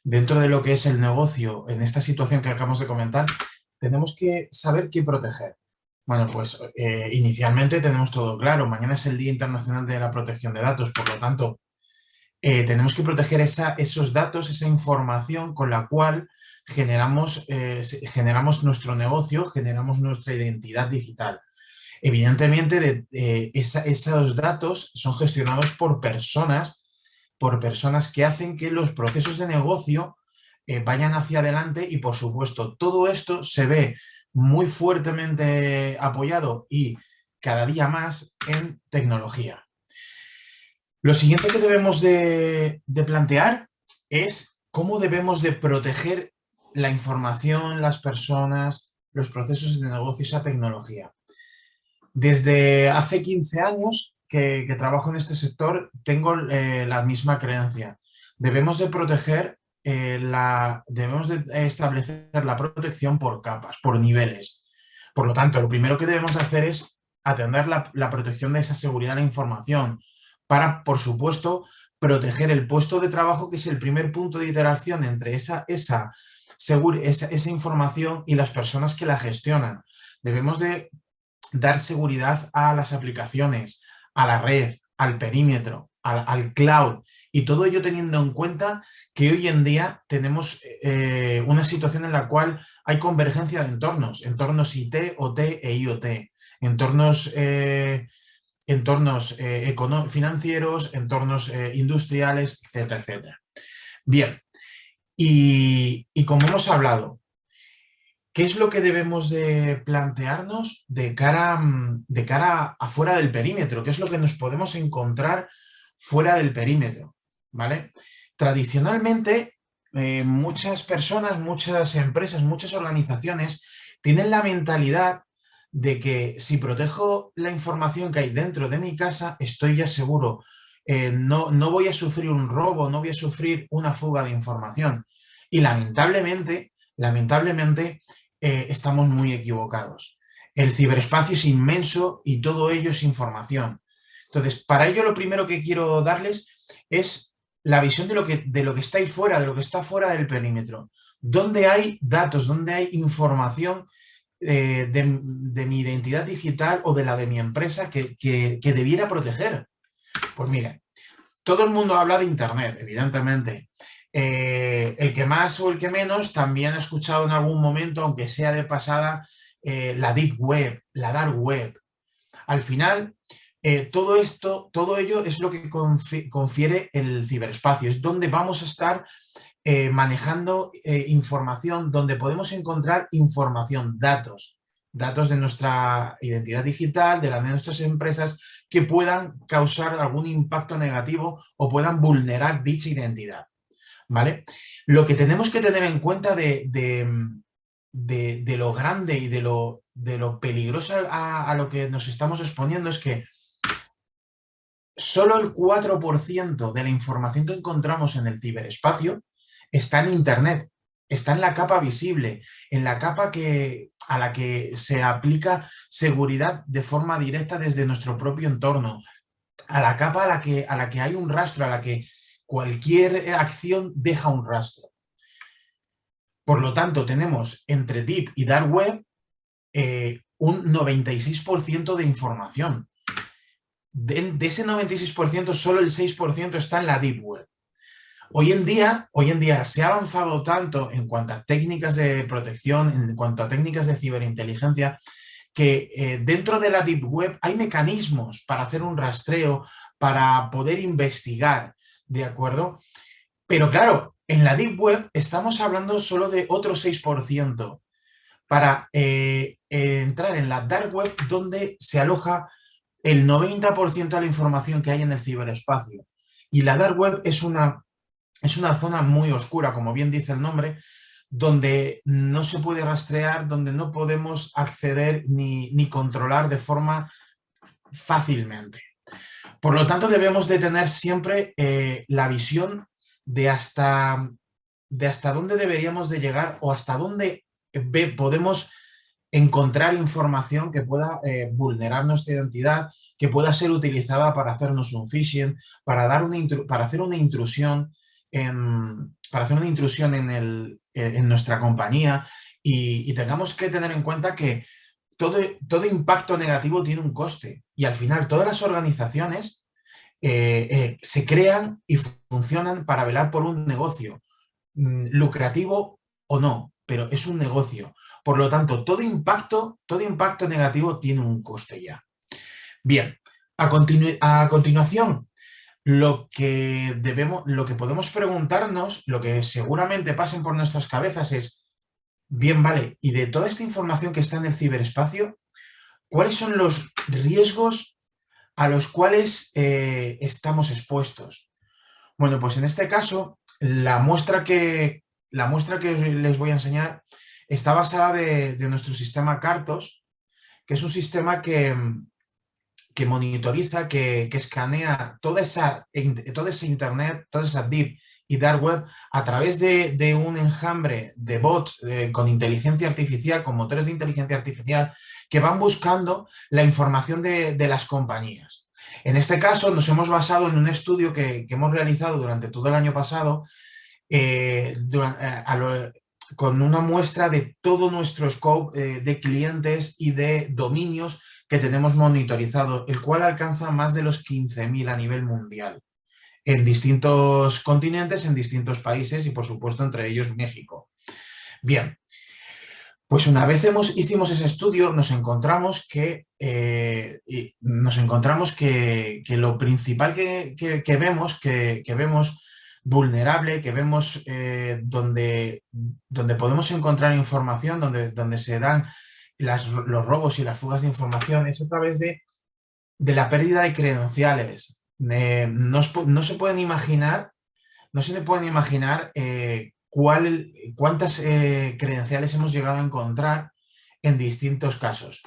dentro de lo que es el negocio, en esta situación que acabamos de comentar, tenemos que saber qué proteger. Bueno, pues inicialmente tenemos todo claro. Mañana es el Día Internacional de la Protección de Datos, por lo tanto, tenemos que proteger esos datos, esa información con la cual generamos nuestro negocio, generamos nuestra identidad digital. Evidentemente, esos datos son gestionados por personas que hacen que los procesos de negocio vayan hacia adelante y, por supuesto, todo esto se ve muy fuertemente apoyado y cada día más en tecnología. Lo siguiente que debemos de plantear es cómo debemos de proteger la información, las personas, los procesos de negocio y esa tecnología. Desde hace 15 años que trabajo en este sector, tengo la misma creencia. Debemos de proteger debemos de establecer la protección por capas, por niveles. Por lo tanto, lo primero que debemos hacer es atender la protección de esa seguridad de la información para, por supuesto, proteger el puesto de trabajo, que es el primer punto de interacción entre esa información y las personas que la gestionan. Debemos de dar seguridad a las aplicaciones, a la red, al perímetro, al cloud, y todo ello teniendo en cuenta que hoy en día tenemos una situación en la cual hay convergencia de entornos IT, OT e IoT, entornos financieros, entornos industriales, etcétera, etcétera. Bien, y como hemos hablado, ¿qué es lo que debemos de plantearnos de cara afuera del perímetro? ¿Qué es lo que nos podemos encontrar fuera del perímetro? ¿Vale? Tradicionalmente, muchas personas, muchas empresas, muchas organizaciones tienen la mentalidad de que si protejo la información que hay dentro de mi casa, estoy ya seguro. No voy a sufrir un robo, no voy a sufrir una fuga de información. Y lamentablemente, estamos muy equivocados. El ciberespacio es inmenso y todo ello es información. Entonces, para ello lo primero que quiero darles es la visión de lo que está ahí fuera, de lo que está fuera del perímetro. ¿Dónde hay datos? ¿Dónde hay información de mi identidad digital o de la de mi empresa que debiera proteger? Pues miren, todo el mundo habla de Internet, evidentemente. El que más o el que menos también ha escuchado en algún momento, aunque sea de pasada, la Deep Web, la Dark Web. Al final, todo esto, todo ello es lo que confiere el ciberespacio, es donde vamos a estar manejando información, donde podemos encontrar información, datos de nuestra identidad digital, de nuestras empresas, que puedan causar algún impacto negativo o puedan vulnerar dicha identidad, ¿vale? Lo que tenemos que tener en cuenta de lo grande y de lo peligroso a lo que nos estamos exponiendo es que solo el 4% de la información que encontramos en el ciberespacio está en Internet, está en la capa visible, en la capa a la que se aplica seguridad de forma directa desde nuestro propio entorno, a la capa a la que hay un rastro, a la que cualquier acción deja un rastro. Por lo tanto, tenemos entre Deep y Dark Web un 96% de información. De ese 96%, solo el 6% está en la Deep Web. Hoy en día se ha avanzado tanto en cuanto a técnicas de protección, en cuanto a técnicas de ciberinteligencia, que dentro de la Deep Web hay mecanismos para hacer un rastreo, para poder investigar, ¿de acuerdo? Pero claro, en la Deep Web estamos hablando solo de otro 6%. Para entrar en la Dark Web, donde se aloja el 90% de la información que hay en el ciberespacio. Y la Dark Web es una zona muy oscura, como bien dice el nombre, donde no se puede rastrear, donde no podemos acceder ni controlar de forma fácilmente. Por lo tanto, debemos de tener siempre la visión de hasta dónde deberíamos de llegar o hasta dónde podemos encontrar información que pueda vulnerar nuestra identidad, que pueda ser utilizada para hacernos un phishing, para hacer una intrusión en nuestra compañía, y tengamos que tener en cuenta que todo impacto negativo tiene un coste, y al final todas las organizaciones se crean y funcionan para velar por un negocio, lucrativo o no, pero es un negocio. Por lo tanto, todo impacto negativo tiene un coste ya. Bien, a continuación, lo que podemos preguntarnos, lo que seguramente pasen por nuestras cabezas es, bien, vale, y de toda esta información que está en el ciberespacio, ¿cuáles son los riesgos a los cuales estamos expuestos? Bueno, pues en este caso, la muestra que les voy a enseñar está basada de nuestro sistema CARTOS, que es un sistema que monitoriza, que escanea toda esa Internet, toda esa Deep y Dark Web a través de un enjambre de bots con inteligencia artificial, con motores de inteligencia artificial, que van buscando la información de las compañías. En este caso nos hemos basado en un estudio que hemos realizado durante todo el año pasado con una muestra de todo nuestro scope de clientes y de dominios que tenemos monitorizado, el cual alcanza más de los 15.000 a nivel mundial, en distintos continentes, en distintos países y, por supuesto, entre ellos México. Bien, pues una vez hicimos ese estudio, nos encontramos que lo principal que vemos vulnerable, que vemos donde podemos encontrar información, donde se dan los robos y las fugas de información, es a través de la pérdida de credenciales. No se pueden imaginar cuántas credenciales hemos llegado a encontrar en distintos casos.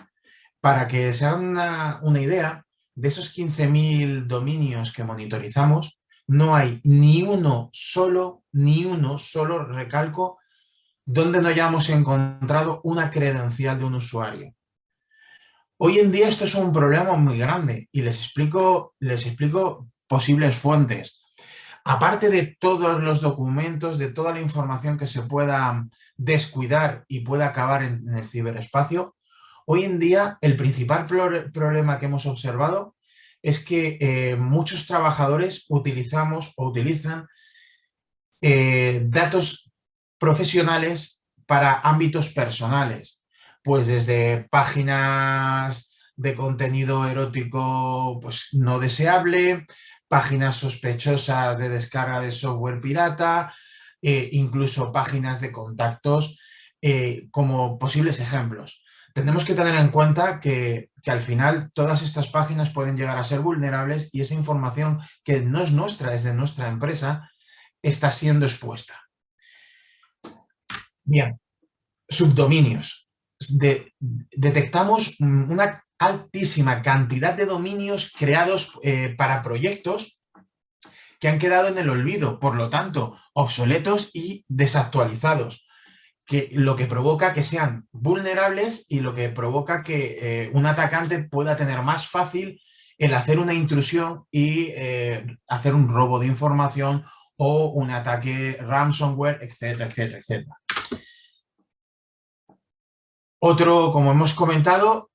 Para que se hagan una idea, de esos 15.000 dominios que monitorizamos, no hay ni uno solo, recalco, donde no hayamos encontrado una credencial de un usuario. Hoy en día esto es un problema muy grande y les explico posibles fuentes. Aparte de todos los documentos, de toda la información que se pueda descuidar y pueda acabar en el ciberespacio, hoy en día el principal problema que hemos observado es que muchos trabajadores utilizan datos profesionales para ámbitos personales, pues desde páginas de contenido erótico pues, no deseable, páginas sospechosas de descarga de software pirata, incluso páginas de contactos como posibles ejemplos. Tenemos que tener en cuenta que al final todas estas páginas pueden llegar a ser vulnerables y esa información que no es nuestra, es de nuestra empresa, está siendo expuesta. Bien, subdominios. Detectamos una altísima cantidad de dominios creados para proyectos que han quedado en el olvido, por lo tanto, obsoletos y desactualizados, lo que provoca que sean vulnerables y lo que provoca que un atacante pueda tener más fácil el hacer una intrusión y hacer un robo de información o un ataque ransomware, etcétera, etcétera, etcétera. Otro, como hemos comentado,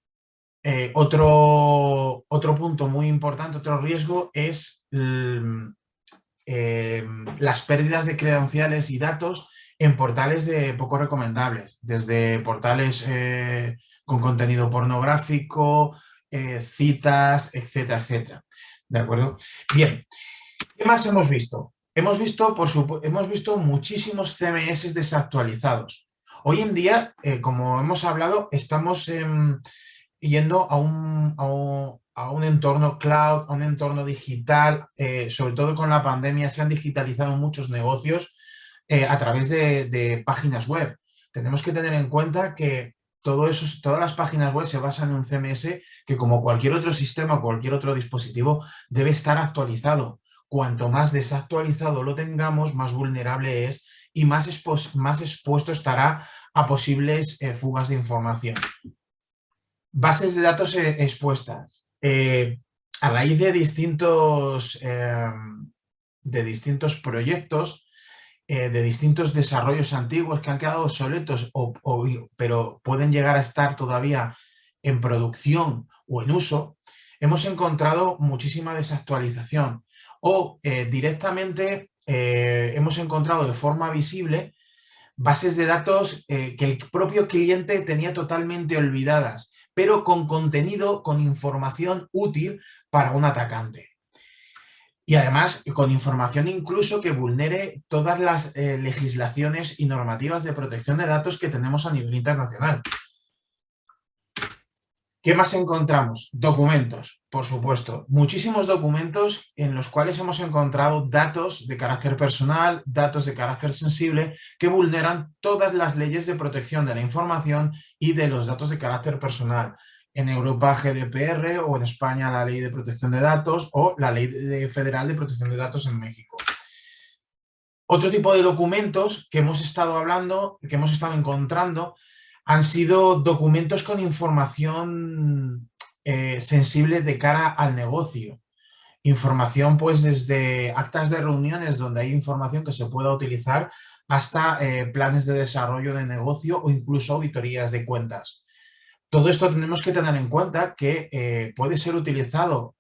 otro punto muy importante, otro riesgo es las pérdidas de credenciales y datos en portales poco recomendables, desde portales con contenido pornográfico, citas, etcétera, etcétera. ¿De acuerdo? Bien, ¿qué más hemos visto? Hemos visto muchísimos CMS desactualizados. Hoy en día, como hemos hablado, estamos yendo a un entorno cloud, a un entorno digital, sobre todo con la pandemia se han digitalizado muchos negocios a través de páginas web. Tenemos que tener en cuenta que todas las páginas web se basan en un CMS que, como cualquier otro sistema o cualquier otro dispositivo, debe estar actualizado. Cuanto más desactualizado lo tengamos, más vulnerable es y más expuesto estará a posibles fugas de información. Bases de datos expuestas. A raíz de distintos proyectos, de distintos desarrollos antiguos que han quedado obsoletos, pero pueden llegar a estar todavía en producción o en uso, hemos encontrado muchísima desactualización o directamente hemos encontrado de forma visible bases de datos que el propio cliente tenía totalmente olvidadas, pero con contenido, con información útil para un atacante. Y además con información incluso que vulnere todas las legislaciones y normativas de protección de datos que tenemos a nivel internacional. ¿Qué más encontramos? Documentos, por supuesto. Muchísimos documentos en los cuales hemos encontrado datos de carácter personal, datos de carácter sensible, que vulneran todas las leyes de protección de la información y de los datos de carácter personal. En Europa GDPR o en España la Ley de Protección de Datos o la Ley Federal de Protección de Datos en México. Otro tipo de documentos que hemos estado hablando, que hemos estado encontrando, han sido documentos con información sensible de cara al negocio. Información pues desde actas de reuniones donde hay información que se pueda utilizar hasta planes de desarrollo de negocio o incluso auditorías de cuentas. Todo esto tenemos que tener en cuenta que puede ser utilizado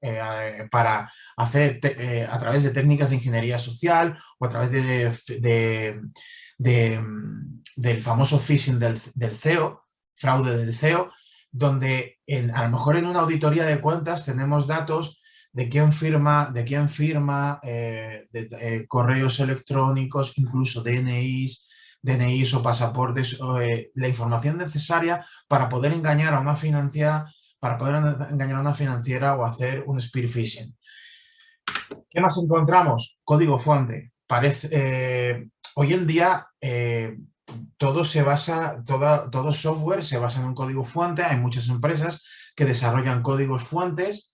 para hacer a través de técnicas de ingeniería social o a través del famoso phishing del CEO, fraude del CEO, donde a lo mejor en una auditoría de cuentas tenemos datos de quién firma, correos electrónicos, incluso DNIs o pasaportes, la información necesaria para poder engañar a una financiera, o hacer un spear phishing. ¿Qué más encontramos? Código fuente. Hoy en día todo software se basa en un código fuente. Hay muchas empresas que desarrollan códigos fuentes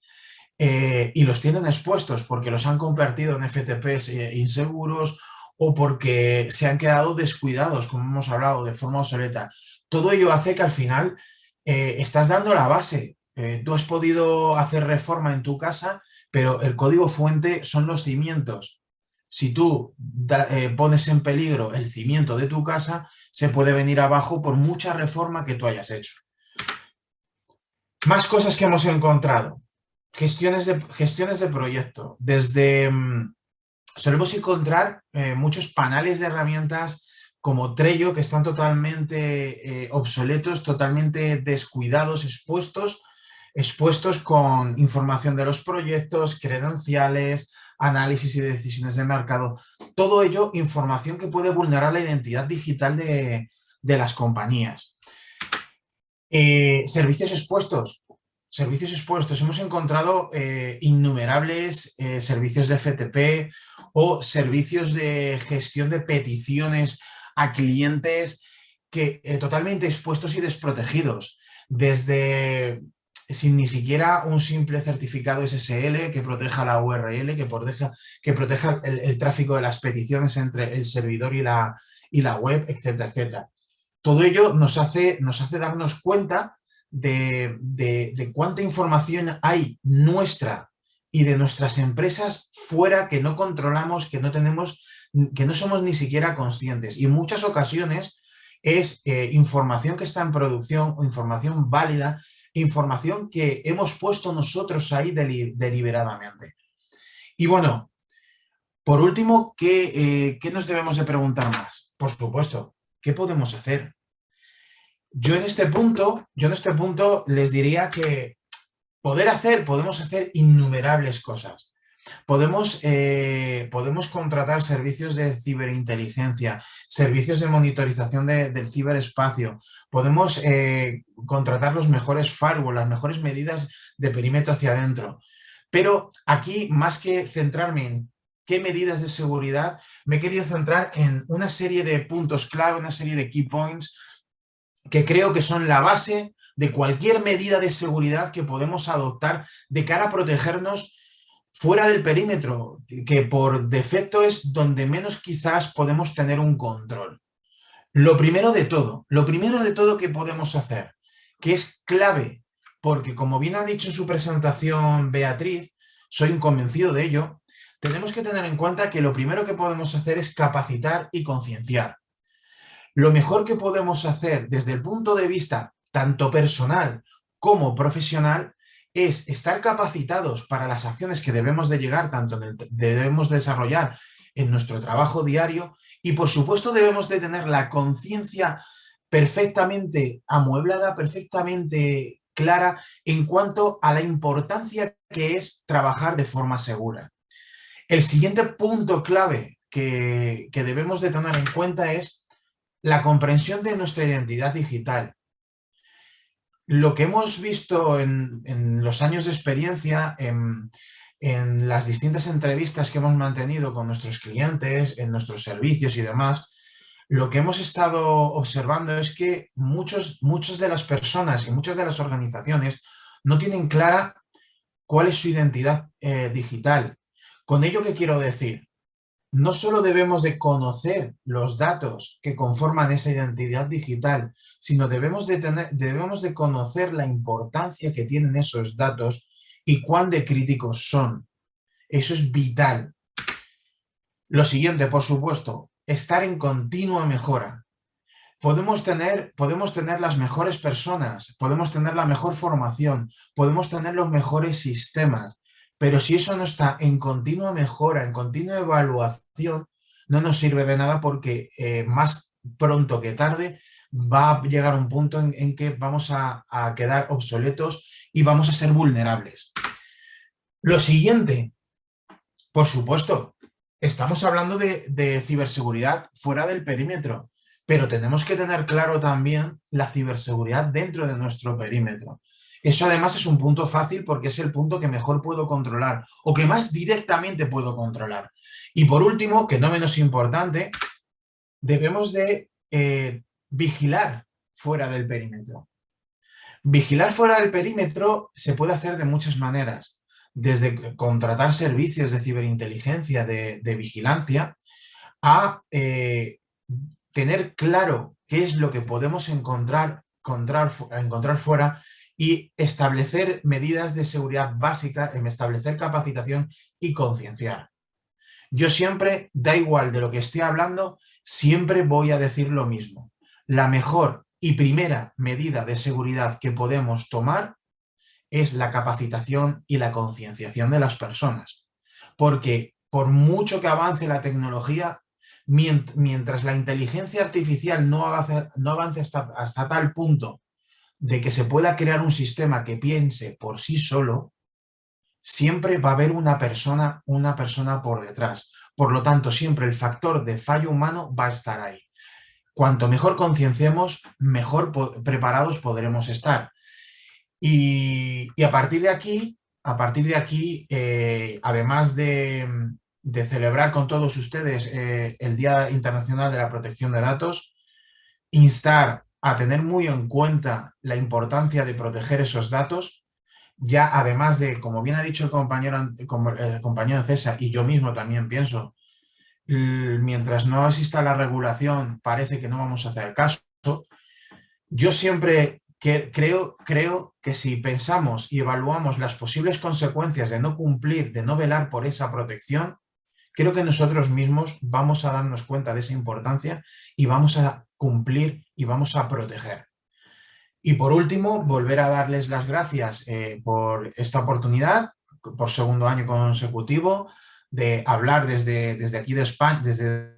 y los tienen expuestos porque los han convertido en FTPs inseguros o porque se han quedado descuidados, como hemos hablado, de forma obsoleta. Todo ello hace que al final estás dando la base. Tú has podido hacer reforma en tu casa, pero el código fuente son los cimientos. Si tú pones en peligro el cimiento de tu casa, se puede venir abajo por mucha reforma que tú hayas hecho. Más cosas que hemos encontrado. gestiones de proyecto. Solemos encontrar muchos panales de herramientas como Trello que están totalmente obsoletos, totalmente descuidados, expuestos con información de los proyectos, credenciales, análisis y decisiones de mercado. Todo ello, información que puede vulnerar la identidad digital de las compañías. Servicios expuestos. Hemos encontrado innumerables servicios de FTP o servicios de gestión de peticiones a clientes que totalmente expuestos y desprotegidos, sin ni siquiera un simple certificado SSL que proteja la URL, que proteja el tráfico de las peticiones entre el servidor y la web, etcétera, etcétera. Todo ello nos hace darnos cuenta de cuánta información hay nuestra y de nuestras empresas fuera que no controlamos, que no somos ni siquiera conscientes. Y en muchas ocasiones es información que está en producción o información válida, información que hemos puesto nosotros ahí deliberadamente. Y bueno, por último, ¿qué nos debemos de preguntar más? Por supuesto, ¿qué podemos hacer? Yo en este punto les diría que podemos hacer innumerables cosas. Podemos contratar servicios de ciberinteligencia, servicios de monitorización del ciberespacio, podemos contratar los mejores firewalls, las mejores medidas de perímetro hacia adentro. Pero aquí, más que centrarme en qué medidas de seguridad, me he querido centrar en una serie de puntos clave, una serie de key points que creo que son la base de cualquier medida de seguridad que podemos adoptar de cara a protegernos fuera del perímetro, que por defecto es donde menos quizás podemos tener un control. Lo primero de todo que podemos hacer, que es clave, porque como bien ha dicho en su presentación Beatriz, soy un convencido de ello, tenemos que tener en cuenta que lo primero que podemos hacer es capacitar y concienciar. Lo mejor que podemos hacer desde el punto de vista tanto personal como profesional es estar capacitados para las acciones que debemos de debemos desarrollar en nuestro trabajo diario y, por supuesto, debemos de tener la conciencia perfectamente amueblada, perfectamente clara en cuanto a la importancia que es trabajar de forma segura. El siguiente punto clave que debemos de tener en cuenta es la comprensión de nuestra identidad digital. Lo que hemos visto en los años de experiencia, en las distintas entrevistas que hemos mantenido con nuestros clientes, en nuestros servicios y demás, lo que hemos estado observando es que muchas de las personas y muchas de las organizaciones no tienen clara cuál es su identidad digital. Con ello, ¿qué quiero decir? No solo debemos de conocer los datos que conforman esa identidad digital, sino debemos de conocer la importancia que tienen esos datos y cuán de críticos son. Eso es vital. Lo siguiente, por supuesto, estar en continua mejora. Podemos tener las mejores personas, podemos tener la mejor formación, podemos tener los mejores sistemas, pero si eso no está en continua mejora, en continua evaluación, no nos sirve de nada porque más pronto que tarde va a llegar un punto en que vamos a quedar obsoletos y vamos a ser vulnerables. Lo siguiente, por supuesto, estamos hablando de ciberseguridad fuera del perímetro, pero tenemos que tener claro también la ciberseguridad dentro de nuestro perímetro. Eso además es un punto fácil porque es el punto que mejor puedo controlar o que más directamente puedo controlar. Y por último, que no menos importante, debemos de vigilar fuera del perímetro. Vigilar fuera del perímetro se puede hacer de muchas maneras, desde contratar servicios de ciberinteligencia, de vigilancia, a tener claro qué es lo que podemos encontrar fuera y establecer medidas de seguridad básicas, establecer capacitación y concienciar. Yo siempre, da igual de lo que esté hablando, siempre voy a decir lo mismo. La mejor y primera medida de seguridad que podemos tomar es la capacitación y la concienciación de las personas. Porque por mucho que avance la tecnología, mientras la inteligencia artificial no avance hasta tal punto de que se pueda crear un sistema que piense por sí solo, siempre va a haber una persona por detrás. Por lo tanto, siempre el factor de fallo humano va a estar ahí. Cuanto mejor concienciemos, mejor preparados podremos estar. Y a partir de aquí, además de celebrar con todos ustedes el Día Internacional de la Protección de Datos, instar a tener muy en cuenta la importancia de proteger esos datos, ya además de, como bien ha dicho el compañero César, y yo mismo también pienso, mientras no exista la regulación parece que no vamos a hacer caso. Yo siempre creo que si pensamos y evaluamos las posibles consecuencias de no cumplir, de no velar por esa protección, creo que nosotros mismos vamos a darnos cuenta de esa importancia y vamos a cumplir y vamos a proteger. Y por último, volver a darles las gracias por esta oportunidad, por segundo año consecutivo, de hablar desde aquí de España, desde